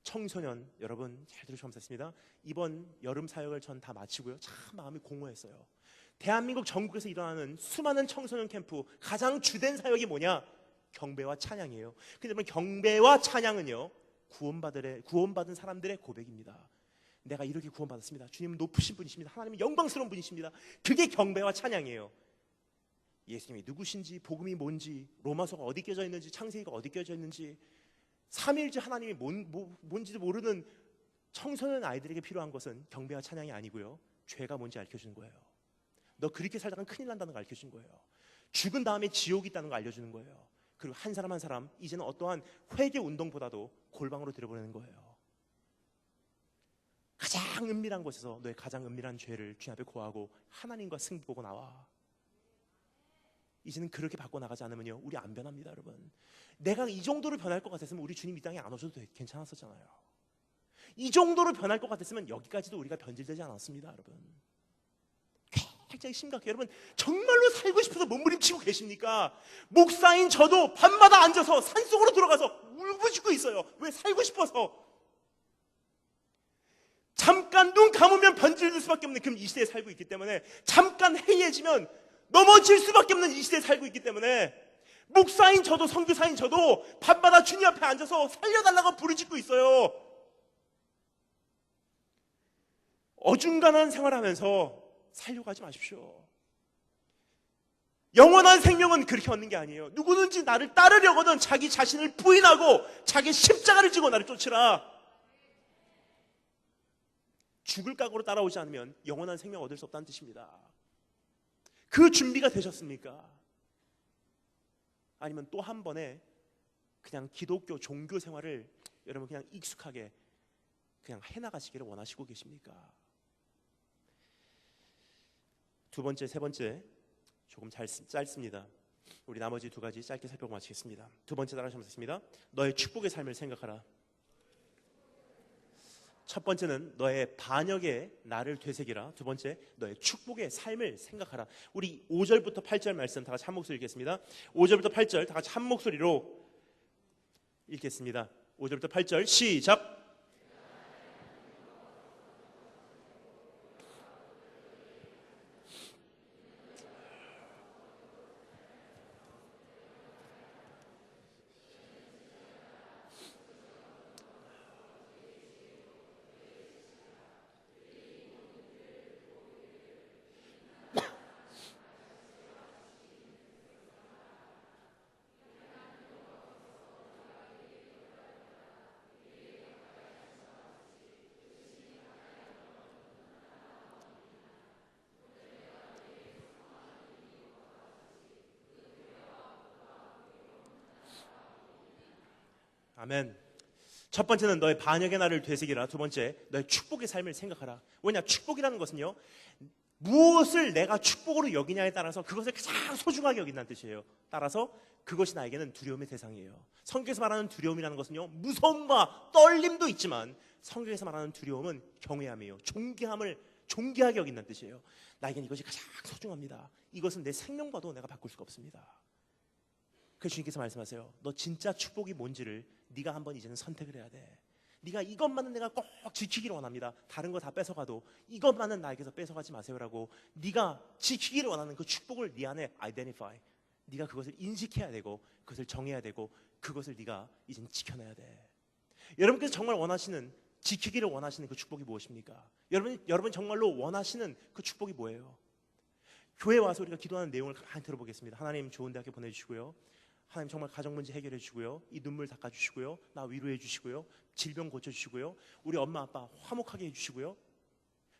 청소년 여러분 잘 들으시면 감사했습니다. 이번 여름 사역을 전 다 마치고요 참 마음이 공허했어요. 대한민국 전국에서 일어나는 수많은 청소년 캠프 가장 주된 사역이 뭐냐? 경배와 찬양이에요. 근데 여러분 경배와 찬양은요 구원받은 사람들의 고백입니다. 내가 이렇게 구원받았습니다. 주님은 높으신 분이십니다. 하나님은 영광스러운 분이십니다. 그게 경배와 찬양이에요. 예수님이 누구신지, 복음이 뭔지, 로마서가 어디 껴져 있는지, 창세기가 어디 껴져 있는지, 삼위일체 하나님이 뭔지도 모르는 청소년 아이들에게 필요한 것은 경배와 찬양이 아니고요 죄가 뭔지 알려주는 거예요. 너 그렇게 살다간 큰일 난다는 걸 알려주는 거예요. 죽은 다음에 지옥이 있다는 걸 알려주는 거예요. 그리고 한 사람 한 사람 이제는 어떠한 회개 운동보다도 골방으로 들여보내는 거예요. 가장 은밀한 곳에서 너의 가장 은밀한 죄를 주님 앞에 고하고 하나님과 승부보고 나와. 이제는 그렇게 바꿔나가지 않으면요 우리 안 변합니다, 여러분. 내가 이 정도로 변할 것 같았으면 우리 주님 이 땅에 안 오셔도 괜찮았었잖아요. 이 정도로 변할 것 같았으면 여기까지도 우리가 변질되지 않았습니다, 여러분. 굉장히 심각해요. 여러분 정말로 살고 싶어서 몸부림치고 계십니까? 목사인 저도 밤마다 앉아서 산속으로 들어가서 울부짖고 있어요. 왜? 살고 싶어서. 잠깐 눈 감으면 변질될 수밖에 없는 그럼 이 시대에 살고 있기 때문에, 잠깐 해이해지면 넘어질 수밖에 없는 이 시대에 살고 있기 때문에, 목사인 저도 선교사인 저도 밤마다 주님 앞에 앉아서 살려달라고 부르짖고 있어요. 어중간한 생활하면서 살려고 하지 마십시오. 영원한 생명은 그렇게 얻는 게 아니에요. 누구든지 나를 따르려거든 자기 자신을 부인하고 자기 십자가를 지고 나를 쫓으라. 죽을 각오로 따라오지 않으면 영원한 생명 얻을 수 없다는 뜻입니다. 그 준비가 되셨습니까? 아니면 또 한 번에 그냥 기독교 종교 생활을 여러분 그냥 익숙하게 그냥 해나가시기를 원하시고 계십니까? 두 번째, 세 번째 조금 짧습니다. 우리 나머지 두 가지 짧게 살펴보고 마치겠습니다. 두 번째 따라 하시겠습니다. 너의 축복의 삶을 생각하라. 첫 번째는 너의 반역의 나를 되새기라. 두 번째, 너의 축복의 삶을 생각하라. 우리 5절부터 8절 말씀 다 같이 한 목소리 읽겠습니다. 5절부터 8절 다 같이 한 목소리로 읽겠습니다. 5절부터 8절 시작. 아멘. 첫 번째는 너의 반역의 날을 되새기라. 두 번째, 너의 축복의 삶을 생각하라. 왜냐? 축복이라는 것은요, 무엇을 내가 축복으로 여기냐에 따라서 그것을 가장 소중하게 여긴다는 뜻이에요. 따라서 그것이 나에게는 두려움의 대상이에요. 성경에서 말하는 두려움이라는 것은요, 무서움과 떨림도 있지만 성경에서 말하는 두려움은 경외함이에요. 존귀하게 여긴다는 뜻이에요. 나에게는 이것이 가장 소중합니다. 이것은 내 생명과도 내가 바꿀 수가 없습니다. 그래서 주님께서 말씀하세요. 너 진짜 축복이 뭔지를 네가 한번 이제는 선택을 해야 돼. 네가 이것만은 내가 꼭 지키기를 원합니다. 다른 거 다 뺏어가도 이것만은 나에게서 뺏어가지 마세요라고 네가 지키기를 원하는 그 축복을 네 안에 identify. 네가 그것을 인식해야 되고 그것을 정해야 되고 그것을 네가 이제는 지켜내야 돼. 여러분께서 정말 원하시는 지키기를 원하시는 그 축복이 무엇입니까? 여러분 정말로 원하시는 그 축복이 뭐예요? 교회 와서 우리가 기도하는 내용을 가만히 들어보겠습니다. 하나님 좋은 대학교 보내주시고요. 하나님 정말 가정 문제 해결해 주시고요. 이 눈물 닦아 주시고요. 나 위로해 주시고요. 질병 고쳐 주시고요. 우리 엄마 아빠 화목하게 해 주시고요.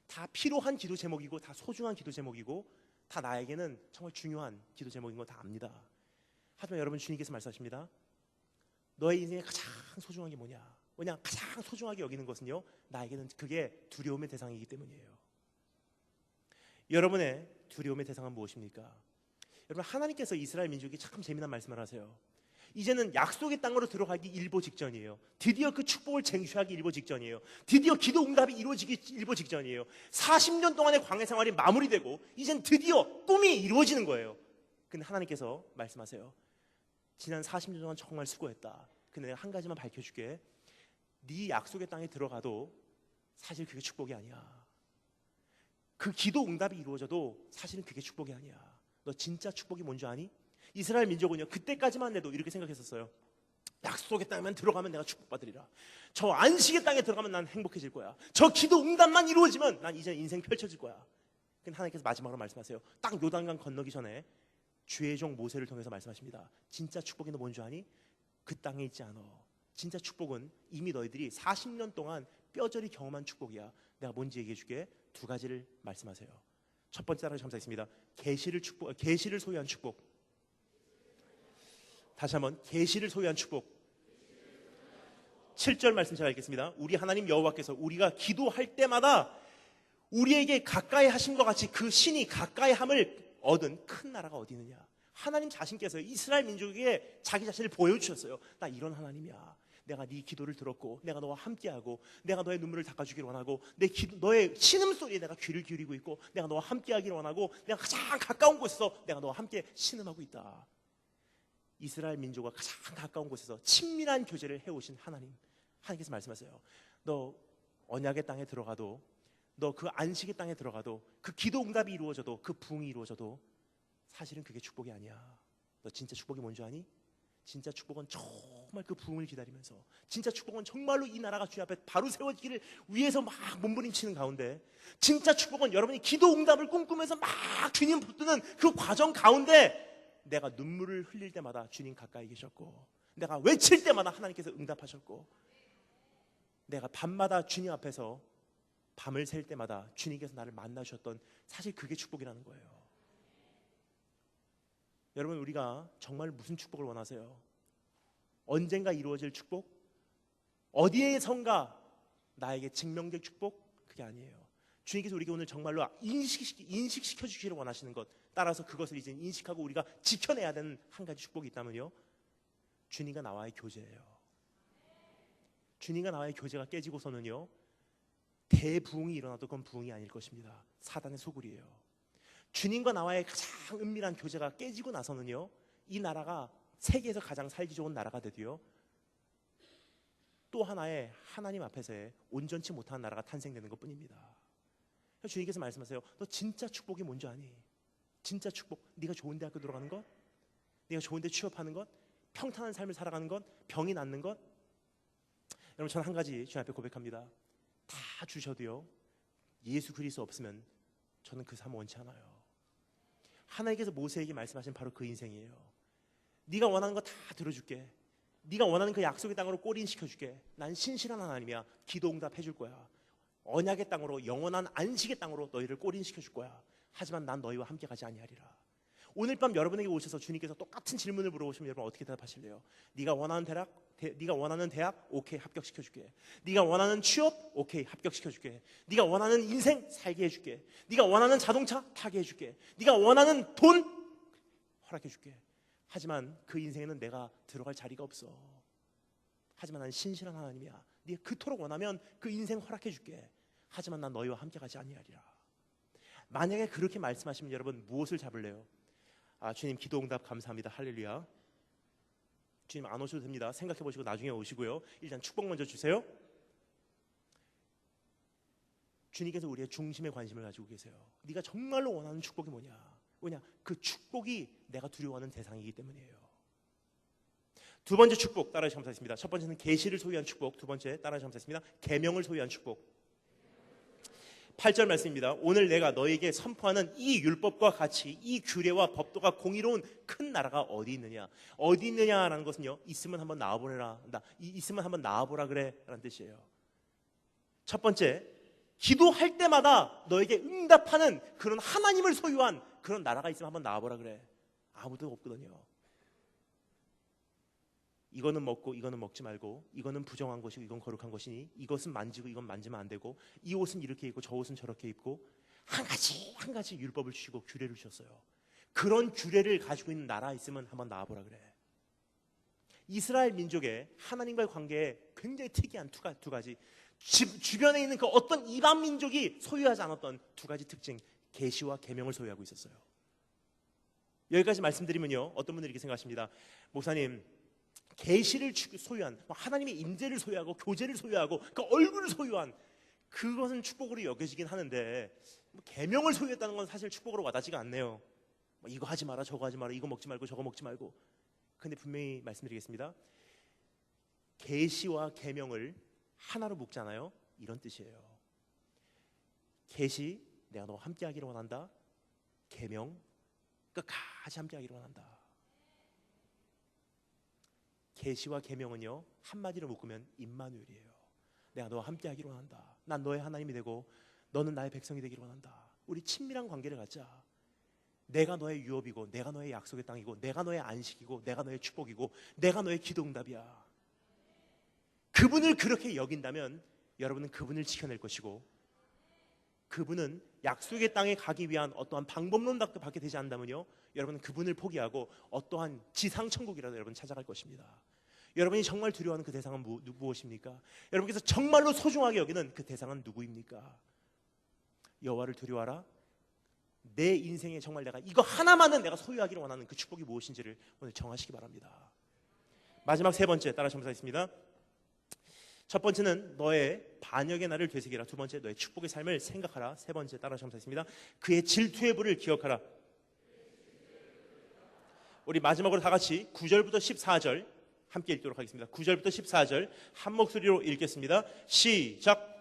다 필요한 기도 제목이고 다 소중한 기도 제목이고 다 나에게는 정말 중요한 기도 제목인 거 다 압니다. 하지만 여러분 주님께서 말씀하십니다. 너의 인생에 가장 소중한 게 뭐냐? 뭐냐? 가장 소중하게 여기는 것은요. 나에게는 그게 두려움의 대상이기 때문이에요. 여러분의 두려움의 대상은 무엇입니까? 여러분 하나님께서 이스라엘 민족에게 참 재미난 말씀을 하세요. 이제는 약속의 땅으로 들어가기 일보 직전이에요. 드디어 그 축복을 쟁취하기 일보 직전이에요. 드디어 기도 응답이 이루어지기 일보 직전이에요. 40년 동안의 광야 생활이 마무리되고 이젠 드디어 꿈이 이루어지는 거예요. 근데 하나님께서 말씀하세요. 지난 40년 동안 정말 수고했다. 근데 내가 한 가지만 밝혀줄게. 네 약속의 땅에 들어가도 사실 그게 축복이 아니야. 그 기도 응답이 이루어져도 사실은 그게 축복이 아니야. 너 진짜 축복이 뭔지 아니? 이스라엘 민족은요 그때까지만 해도 이렇게 생각했었어요. 약속의 땅에만 들어가면 내가 축복받으리라. 저 안식의 땅에 들어가면 난 행복해질 거야. 저 기도 응답만 이루어지면 난 이제 인생 펼쳐질 거야. 근데 하나님께서 마지막으로 말씀하세요. 딱 요단강 건너기 전에 주의 종 모세를 통해서 말씀하십니다. 진짜 축복이 너 뭔지 아니? 그 땅에 있지 않아. 진짜 축복은 이미 너희들이 40년 동안 뼈저리 경험한 축복이야. 내가 뭔지 얘기해 줄게. 두 가지를 말씀하세요. 첫 번째 따라 감사했습니다. 계시를 소유한 축복. 다시 한번 계시를 소유한 축복. 7절 말씀 제가 읽겠습니다. 우리 하나님 여호와께서 우리가 기도할 때마다 우리에게 가까이 하신 것 같이 그 신이 가까이 함을 얻은 큰 나라가 어디 있느냐? 하나님 자신께서 이스라엘 민족에게 자기 자신을 보여주셨어요. 나 이런 하나님이야. 내가 네 기도를 들었고 내가 너와 함께하고 내가 너의 눈물을 닦아주기를 원하고 너의 신음소리에 내가 귀를 기울이고 있고 내가 너와 함께하기를 원하고 내가 가장 가까운 곳에서 내가 너와 함께 신음하고 있다. 이스라엘 민족과 가장 가까운 곳에서 친밀한 교제를 해오신 하나님께서 말씀하세요. 너 언약의 땅에 들어가도 너 그 안식의 땅에 들어가도 그 기도 응답이 이루어져도 그 부흥이 이루어져도 사실은 그게 축복이 아니야. 너 진짜 축복이 뭔지 아니? 진짜 축복은 정말 그 부흥을 기다리면서 진짜 축복은 정말로 이 나라가 주님 앞에 바로 세워지기를 위해서 막 몸부림치는 가운데 진짜 축복은 여러분이 기도 응답을 꿈꾸면서 막 주님 붙드는 그 과정 가운데 내가 눈물을 흘릴 때마다 주님 가까이 계셨고 내가 외칠 때마다 하나님께서 응답하셨고 내가 밤마다 주님 앞에서 밤을 샐 때마다 주님께서 나를 만나셨던 사실 그게 축복이라는 거예요. 여러분 우리가 정말 무슨 축복을 원하세요? 언젠가 이루어질 축복? 어디에선가 나에게 증명될 축복, 그게 아니에요. 주님께서 우리에게 오늘 정말로 인식시켜 주시기를 원하시는 것, 따라서 그것을 이제 인식하고 우리가 지켜내야 되는 한 가지 축복이 있다면요, 주님과 나와의 교제예요. 주님과 나와의 교제가 깨지고서는요, 대부흥이 일어나도 그건 부흥이 아닐 것입니다. 사단의 소굴이에요. 주님과 나와의 가장 은밀한 교제가 깨지고 나서는요, 이 나라가 세계에서 가장 살기 좋은 나라가 되고요, 또 하나의 하나님 앞에서의 온전치 못한 나라가 탄생되는 것뿐입니다. 주님께서 말씀하세요. 너 진짜 축복이 뭔지 아니? 진짜 축복, 네가 좋은 대학교 들어가는 것, 네가 좋은 데 취업하는 것, 평탄한 삶을 살아가는 것, 병이 낫는 것. 여러분, 저는 한 가지 주님 앞에 고백합니다. 다 주셔도요, 예수 그리스도 없으면 저는 그 삶 원치 않아요. 하나님께서 모세에게 말씀하신 바로 그 인생이에요. 네가 원하는 거 다 들어줄게. 네가 원하는 그 약속의 땅으로 꼬리인시켜줄게. 난 신실한 하나님이야. 기도 응답해줄 거야. 언약의 땅으로, 영원한 안식의 땅으로 너희를 꼬리인시켜줄 거야. 하지만 난 너희와 함께 가지 아니하리라. 오늘 밤 여러분에게 오셔서 주님께서 똑같은 질문을 물어보시면 여러분 어떻게 대답하실래요? 네가 원하는 대학 오케이, 합격시켜줄게. 네가 원하는 취업 오케이, 합격시켜줄게. 네가 원하는 인생 살게 해줄게. 네가 원하는 자동차 타게 해줄게. 네가 원하는 돈 허락해줄게. 하지만 그 인생에는 내가 들어갈 자리가 없어. 하지만 난 신실한 하나님이야. 네가 그토록 원하면 그 인생 허락해줄게. 하지만 난 너희와 함께 가지 아니하리라. 만약에 그렇게 말씀하시면 여러분 무엇을 잡을래요? 주님 기도 응답 감사합니다. 할렐루야. 주님 안 오셔도 됩니다. 생각해 보시고 나중에 오시고요. 일단 축복 먼저 주세요. 주님께서 우리의 중심에 관심을 가지고 계세요. 네가 정말로 원하는 축복이 뭐냐? 왜냐? 그 축복이 내가 두려워하는 대상이기 때문이에요. 두 번째 축복 따라서 감사했습니다. 첫 번째는 계시를 소유한 축복, 두 번째 따라서 감사했습니다. 계명을 소유한 축복. 8절 말씀입니다. 오늘 내가 너에게 선포하는 이 율법과 같이 이 규례와 법도가 공의로운 큰 나라가 어디 있느냐? 어디 있느냐라는 것은요, 있으면 한번 나와보라. 있으면 한번 나와보라 그래라는 뜻이에요. 첫 번째, 기도할 때마다 너에게 응답하는 그런 하나님을 소유한 그런 나라가 있으면 한번 나와보라 그래. 아무도 없거든요. 이거는 먹고 이거는 먹지 말고, 이거는 부정한 것이고 이건 거룩한 것이니, 이것은 만지고 이건 만지면 안 되고, 이 옷은 이렇게 입고 저 옷은 저렇게 입고, 한 가지 율법을 주시고 규례를 주셨어요. 그런 규례를 가지고 있는 나라 있으면 한번 나와보라 그래. 이스라엘 민족의 하나님과의 관계에 굉장히 특이한 두 가지, 주변에 있는 그 어떤 이방 민족이 소유하지 않았던 두 가지 특징, 계시와 계명을 소유하고 있었어요. 여기까지 말씀드리면요, 어떤 분들이 이렇게 생각하십니다. 목사님, 계시를 소유한, 하나님의 임재를 소유하고 교제를 소유하고 그 얼굴을 소유한 그것은 축복으로 여겨지긴 하는데, 계명을 소유했다는 건 사실 축복으로 와닿지가 않네요. 이거 하지 마라, 저거 하지 마라, 이거 먹지 말고 저거 먹지 말고. 근데 분명히 말씀드리겠습니다. 계시와 계명을 하나로 묶잖아요. 이런 뜻이에요. 계시, 내가 너와 함께 하기를 원한다. 계명, 끝까지 함께 하기를 원한다. 계시와 계명은요, 한마디로 묶으면 임마누엘이에요. 내가 너와 함께 하기를 원한다. 난 너의 하나님이 되고 너는 나의 백성이 되기를 원한다. 우리 친밀한 관계를 갖자. 내가 너의 유업이고, 내가 너의 약속의 땅이고, 내가 너의 안식이고, 내가 너의 축복이고, 내가 너의 기도응답이야. 그분을 그렇게 여긴다면 여러분은 그분을 지켜낼 것이고, 그분은 약속의 땅에 가기 위한 어떠한 방법론답게 받게 되지 않는다면요, 여러분은 그분을 포기하고 어떠한 지상천국이라도 여러분 찾아갈 것입니다. 여러분이 정말 두려워하는 그 대상은 무엇입니까? 여러분께서 정말로 소중하게 여기는 그 대상은 누구입니까? 여호와를 두려워하라. 내 인생에 정말 내가 이거 하나만은 내가 소유하기를 원하는 그 축복이 무엇인지를 오늘 정하시기 바랍니다. 마지막 세 번째 따라 점사했습니다. 첫 번째는 너의 반역의 날을 되새기라. 두 번째, 너의 축복의 삶을 생각하라. 세 번째 따라 점사했습니다. 그의 질투의 불을 기억하라. 우리 마지막으로 다 같이 9절부터 14절 함께 읽도록 하겠습니다. 9절부터 14절 한 목소리로 읽겠습니다. 시작.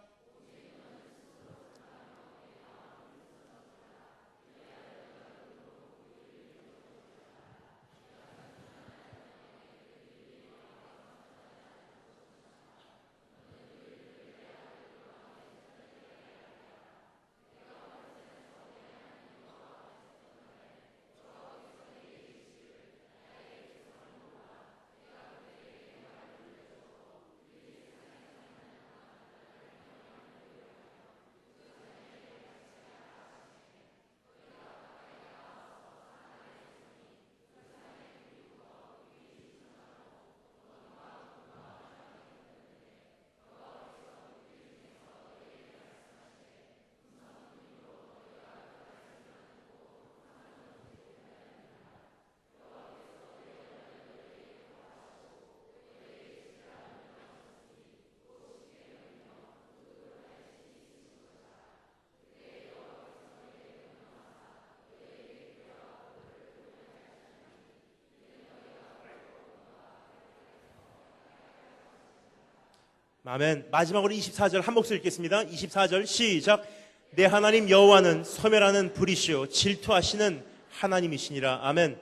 아멘. 마지막으로 24절 한 목소리 읽겠습니다. 24절 시작. 내 하나님 여호와는 소멸하는 불이시요 질투하시는 하나님이시니라. 아멘.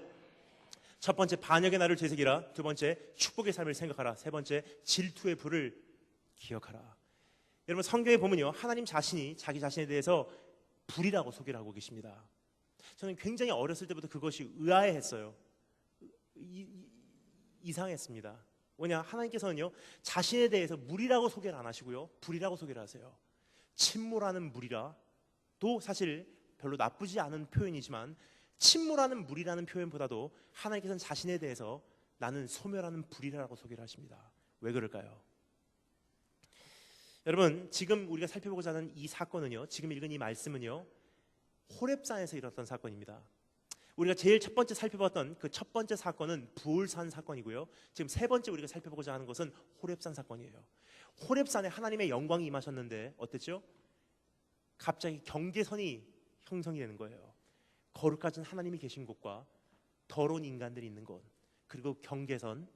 첫 번째 반역의 날을 되새기라. 두 번째 축복의 삶을 생각하라. 세 번째 질투의 불을 기억하라. 여러분 성경에 보면요, 하나님 자신이 자기 자신에 대해서 불이라고 소개를 하고 계십니다. 저는 굉장히 어렸을 때부터 그것이 의아해했어요. 이상했습니다. 왜냐, 하나님께서는요 자신에 대해서 물이라고 소개를 안 하시고요 불이라고 소개를 하세요. 침몰하는 물이라도 사실 별로 나쁘지 않은 표현이지만 침몰하는 물이라는 표현보다도 하나님께서는 자신에 대해서 나는 소멸하는 불이라고 소개를 하십니다. 왜 그럴까요? 여러분 지금 우리가 살펴보고자 하는 이 사건은요, 지금 읽은 이 말씀은요 호렙산에서 일어났던 사건입니다. 우리가 제일 첫 번째 살펴봤던 그 첫 번째 사건은 부올산 사건이고요, 지금 세 번째 우리가 살펴보고자 하는 것은 호렙산 사건이에요. 호렙산에 하나님의 영광이 임하셨는데 어땠죠? 갑자기 경계선이 형성이 되는 거예요. 거룩하신 하나님이 계신 곳과 더러운 인간들이 있는 곳, 그리고 경계선.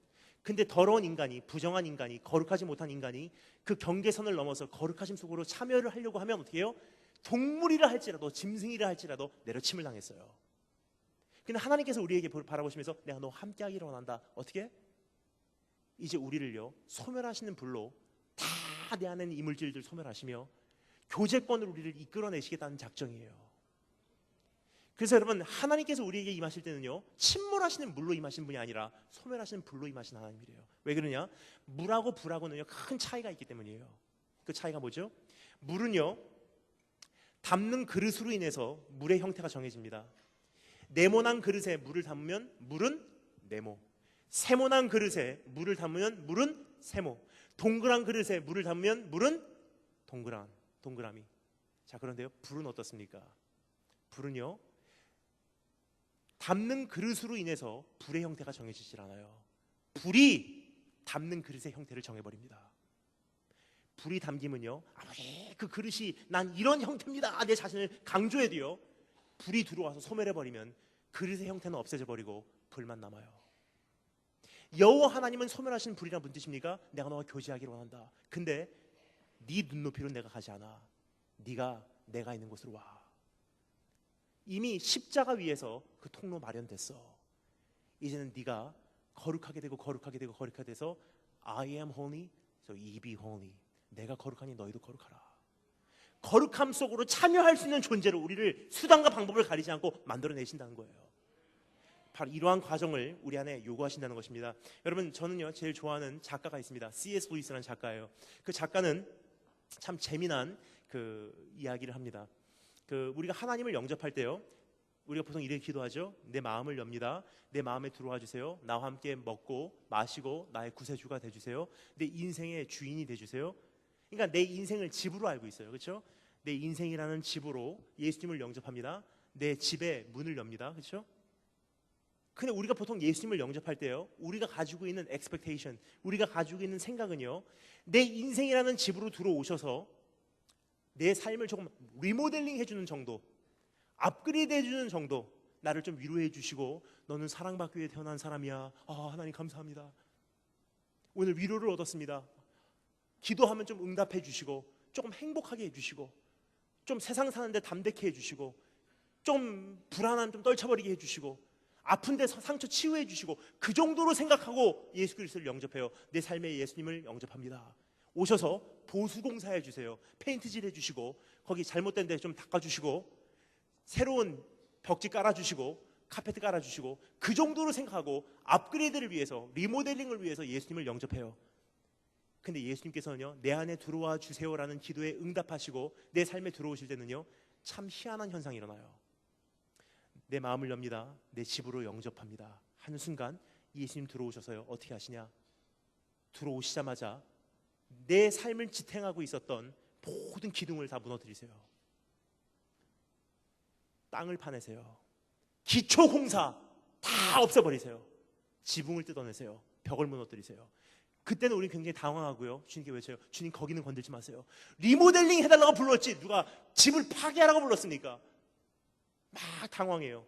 근데 더러운 인간이, 부정한 인간이, 거룩하지 못한 인간이 그 경계선을 넘어서 거룩하심 속으로 참여를 하려고 하면 어떻게 해요? 동물이라 할지라도 짐승이라 할지라도 내려침을 당했어요. 근데 하나님께서 우리에게 바라보시면서 내가 너와 함께하기를 원한다. 어떻게? 이제 우리를요 소멸하시는 불로 다 내 안에 있는 이물질들 소멸하시며 교제권으로 우리를 이끌어내시겠다는 작정이에요. 그래서 여러분 하나님께서 우리에게 임하실 때는요 침몰하시는 물로 임하시는 분이 아니라 소멸하시는 불로 임하시는 하나님이래요. 왜 그러냐? 물하고 불하고는요 큰 차이가 있기 때문이에요. 그 차이가 뭐죠? 물은요 담는 그릇으로 인해서 물의 형태가 정해집니다. 네모난 그릇에 물을 담으면 물은 네모, 세모난 그릇에 물을 담으면 물은 세모, 동그란 그릇에 물을 담으면 물은 동그라미. 자, 그런데요 불은 어떻습니까? 불은요 담는 그릇으로 인해서 불의 형태가 정해지질 않아요. 불이 담는 그릇의 형태를 정해버립니다. 불이 담기면요 아무리 그 그릇이 난 이런 형태입니다 내 자신을 강조해도요 불이 들어와서 소멸해버리면 그릇의 형태는 없어져 버리고 불만 남아요. 여호와 하나님은 소멸하신 불이란 무슨 뜻입니까? 내가 너와 교제하기를 원한다. 근데 네 눈높이로 내가 가지 않아. 네가 내가 있는 곳으로 와. 이미 십자가 위에서 그 통로 마련됐어. 이제는 네가 거룩하게 되고 돼서 I am holy, so ye be holy. 내가 거룩하니 너희도 거룩하라. 거룩함 속으로 참여할 수 있는 존재로 우리를 수단과 방법을 가리지 않고 만들어내신다는 거예요. 바로 이러한 과정을 우리 안에 요구하신다는 것입니다. 여러분 저는요 제일 좋아하는 작가가 있습니다. C.S. 루이스라는 작가예요. 그 작가는 참 재미난 그 이야기를 합니다. 그 우리가 하나님을 영접할 때요 우리가 보통 이렇게 기도하죠. 내 마음을 엽니다. 내 마음에 들어와 주세요. 나와 함께 먹고 마시고 나의 구세주가 되주세요. 내 인생의 주인이 되주세요. 그러니까 내 인생을 집으로 알고 있어요. 그렇죠? 내 인생이라는 집으로 예수님을 영접합니다. 내 집에 문을 엽니다. 그렇죠? 근데 우리가 보통 예수님을 영접할 때요 우리가 가지고 있는 expectation, 우리가 가지고 있는 생각은요 내 인생이라는 집으로 들어오셔서 내 삶을 조금 리모델링 해주는 정도, 업그레이드 해주는 정도, 나를 좀 위로해 주시고 너는 사랑받기 위해 태어난 사람이야. 하나님 감사합니다. 오늘 위로를 얻었습니다. 기도하면 좀 응답해 주시고 조금 행복하게 해주시고 좀 세상 사는데 담대케 해주시고 좀 불안함 좀 떨쳐버리게 해주시고 아픈데 상처 치유해 주시고 그 정도로 생각하고 예수 그리스도를 영접해요. 내 삶에 예수님을 영접합니다. 오셔서 보수공사해 주세요. 페인트질 해주시고 거기 잘못된 데 좀 닦아주시고 새로운 벽지 깔아주시고 카페트 깔아주시고 그 정도로 생각하고 업그레이드를 위해서 리모델링을 위해서 예수님을 영접해요. 근데 예수님께서는요 내 안에 들어와 주세요라는 기도에 응답하시고 내 삶에 들어오실 때는요 참 희한한 현상이 일어나요. 내 마음을 엽니다. 내 집으로 영접합니다. 하는 순간 예수님 들어오셔서요 어떻게 하시냐? 들어오시자마자 내 삶을 지탱하고 있었던 모든 기둥을 다 무너뜨리세요. 땅을 파내세요. 기초공사 다 없애버리세요. 지붕을 뜯어내세요. 벽을 무너뜨리세요. 그때는 우리 굉장히 당황하고요 주님께 외쳐요. 주님 거기는 건들지 마세요. 리모델링 해달라고 불렀지 누가 집을 파괴하라고 불렀습니까? 막 당황해요.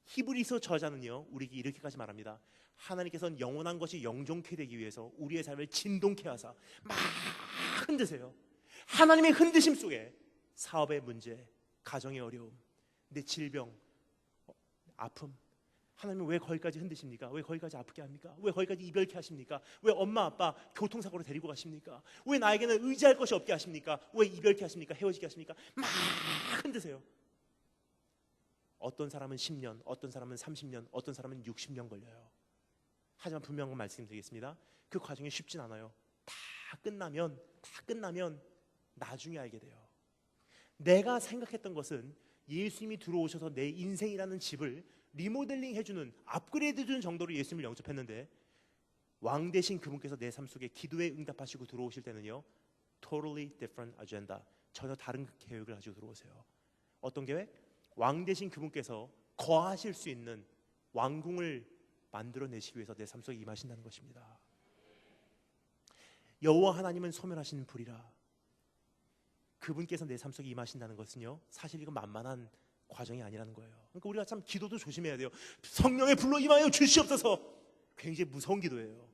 히브리서 저자는요 우리에게 이렇게까지 말합니다. 하나님께서는 영원한 것이 영종케 되기 위해서 우리의 삶을 진동케 하사 막 흔드세요. 하나님의 흔드심 속에 사업의 문제, 가정의 어려움, 내 질병, 아픔, 하나님은 왜 거기까지 흔드십니까? 왜 거기까지 아프게 합니까? 왜 거기까지 이별케 하십니까? 왜 엄마 아빠 교통사고로 데리고 가십니까? 왜 나에게는 의지할 것이 없게 하십니까? 왜 이별케 하십니까? 헤어지게 하십니까? 막 흔드세요. 어떤 사람은 10년, 어떤 사람은 30년, 어떤 사람은 60년 걸려요. 하지만 분명한 말씀드리겠습니다. 그 과정이 쉽진 않아요. 다 끝나면 나중에 알게 돼요. 내가 생각했던 것은 예수님이 들어오셔서 내 인생이라는 집을 리모델링 해주는, 업그레이드 해주는 정도로 예수님을 영접했는데, 왕 되신 그분께서 내 삶 속에 기도에 응답하시고 들어오실 때는요, totally different agenda, 전혀 다른 계획을 가지고 들어오세요. 어떤 계획? 왕 되신 그분께서 거하실 수 있는 왕궁을 만들어내시기 위해서 내 삶 속에 임하신다는 것입니다. 여호와 하나님은 소멸하시는 불이라. 그분께서 내 삶 속에 임하신다는 것은요, 사실 이건 만만한 과정이 아니라는 거예요. 그러니까 우리가 참 기도도 조심해야 돼요. 성령의 불로 임하여 주시옵소서. 굉장히 무서운 기도예요.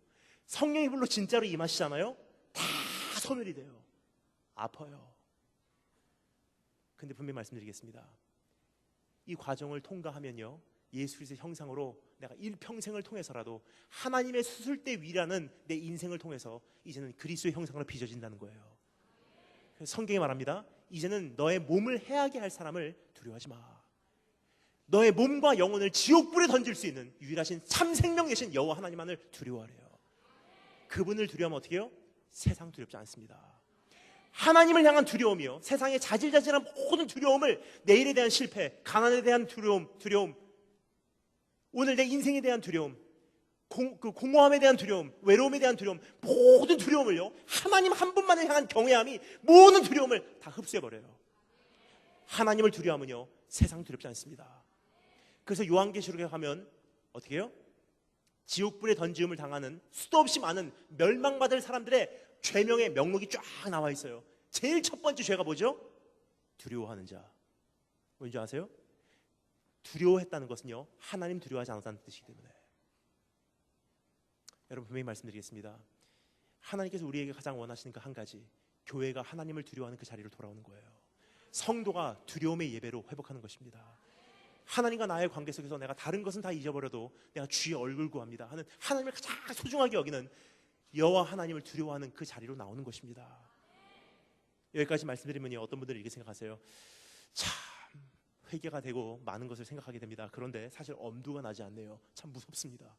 성령의 불로 진짜로 임하시잖아요. 다 소멸이 돼요. 아파요. 근데 분명히 말씀드리겠습니다. 이 과정을 통과하면요, 예수 그리스도의 형상으로 내가 일평생을 통해서라도 하나님의 수술대 위라는 내 인생을 통해서 이제는 그리스도의 형상으로 빚어진다는 거예요. 성경이 말합니다. 이제는 너의 몸을 해하게 할 사람을 두려워하지 마. 너의 몸과 영혼을 지옥불에 던질 수 있는 유일하신 참 생명 되신 여호와 하나님만을 두려워하래요. 그분을 두려워하면 어떻게 해요? 세상 두렵지 않습니다. 하나님을 향한 두려움이요, 세상의 자질자질한 모든 두려움을, 내일에 대한 실패, 가난에 대한 두려움, 오늘 내 인생에 대한 두려움, 공허함에 대한 두려움, 외로움에 대한 두려움, 모든 두려움을요, 하나님 한 분만을 향한 경외함이 모든 두려움을 다 흡수해버려요. 하나님을 두려워하면요, 세상 두렵지 않습니다. 그래서 요한계시록에 가면 어떻게 해요? 지옥불에 던짐을 당하는 수도 없이 많은 멸망받을 사람들의 죄명의 명록이 쫙 나와 있어요. 제일 첫 번째 죄가 뭐죠? 두려워하는 자. 뭔지 아세요? 두려워했다는 것은요, 하나님 두려워하지 않았다는 뜻이기 때문에. 여러분, 분명히 말씀드리겠습니다. 하나님께서 우리에게 가장 원하시는 그 한 가지, 교회가 하나님을 두려워하는 그 자리로 돌아오는 거예요. 성도가 두려움의 예배로 회복하는 것입니다. 하나님과 나의 관계 속에서 내가 다른 것은 다 잊어버려도 내가 주의 얼굴 구합니다 하는, 하나님을 가장 소중하게 여기는 여호와 하나님을 두려워하는 그 자리로 나오는 것입니다. 여기까지 말씀드리면 어떤 분들이 이렇게 생각하세요. 참 회개가 되고 많은 것을 생각하게 됩니다. 그런데 사실 엄두가 나지 않네요. 참 무섭습니다.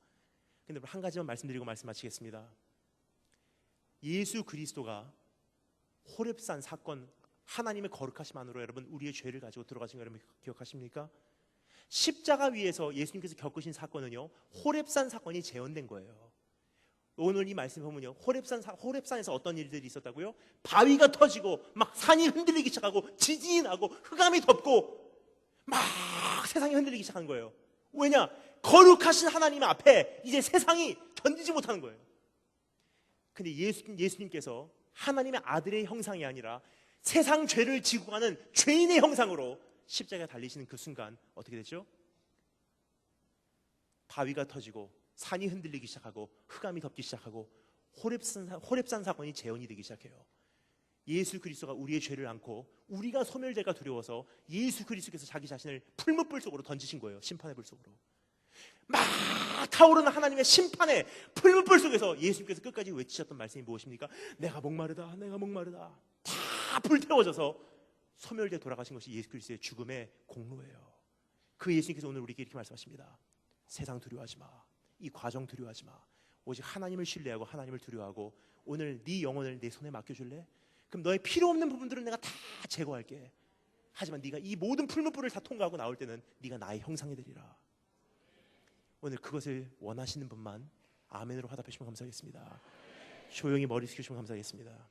근데 한 가지만 말씀드리고 말씀 마치겠습니다. 예수 그리스도가 호렙산 사건, 하나님의 거룩하심 안으로 여러분 우리의 죄를 가지고 들어가신 거 여러분 기억하십니까? 십자가 위에서 예수님께서 겪으신 사건은요, 호렙산 사건이 재현된 거예요. 오늘 이 말씀 보면요, 호렙산에서 어떤 일들이 있었다고요? 바위가 터지고 막 산이 흔들리기 시작하고 지진이 나고 흑암이 덮고 막 세상이 흔들리기 시작한 거예요. 왜냐? 거룩하신 하나님 앞에 이제 세상이 견디지 못하는 거예요. 근데 예수님께서 하나님의 아들의 형상이 아니라 세상 죄를 지고 가는 죄인의 형상으로 십자가에 달리시는 그 순간 어떻게 되죠? 바위가 터지고 산이 흔들리기 시작하고 흑암이 덮기 시작하고 호렙산 사건이 재현이 되기 시작해요. 예수 그리스도가 우리의 죄를 안고 우리가 소멸될까 두려워서 예수 그리스도께서 자기 자신을 풀무불 속으로 던지신 거예요. 심판의 불 속으로. 막 타오르는 하나님의 심판의 풀무불 속에서 예수님께서 끝까지 외치셨던 말씀이 무엇입니까? 내가 목마르다, 내가 목마르다. 다 불태워져서 소멸되어 돌아가신 것이 예수 그리스도의 죽음의 공로예요. 그 예수님께서 오늘 우리에게 이렇게 말씀하십니다. 세상 두려워하지 마. 이 과정 두려워하지 마. 오직 하나님을 신뢰하고 하나님을 두려워하고 오늘 네 영혼을 내 손에 맡겨줄래? 그럼 너의 필요 없는 부분들은 내가 다 제거할게. 하지만 네가 이 모든 풀무불을 다 통과하고 나올 때는 네가 나의 형상이 되리라. 오늘 그것을 원하시는 분만 아멘으로 화답해 주시면 감사하겠습니다. 조용히 머리 숙이시면 감사하겠습니다.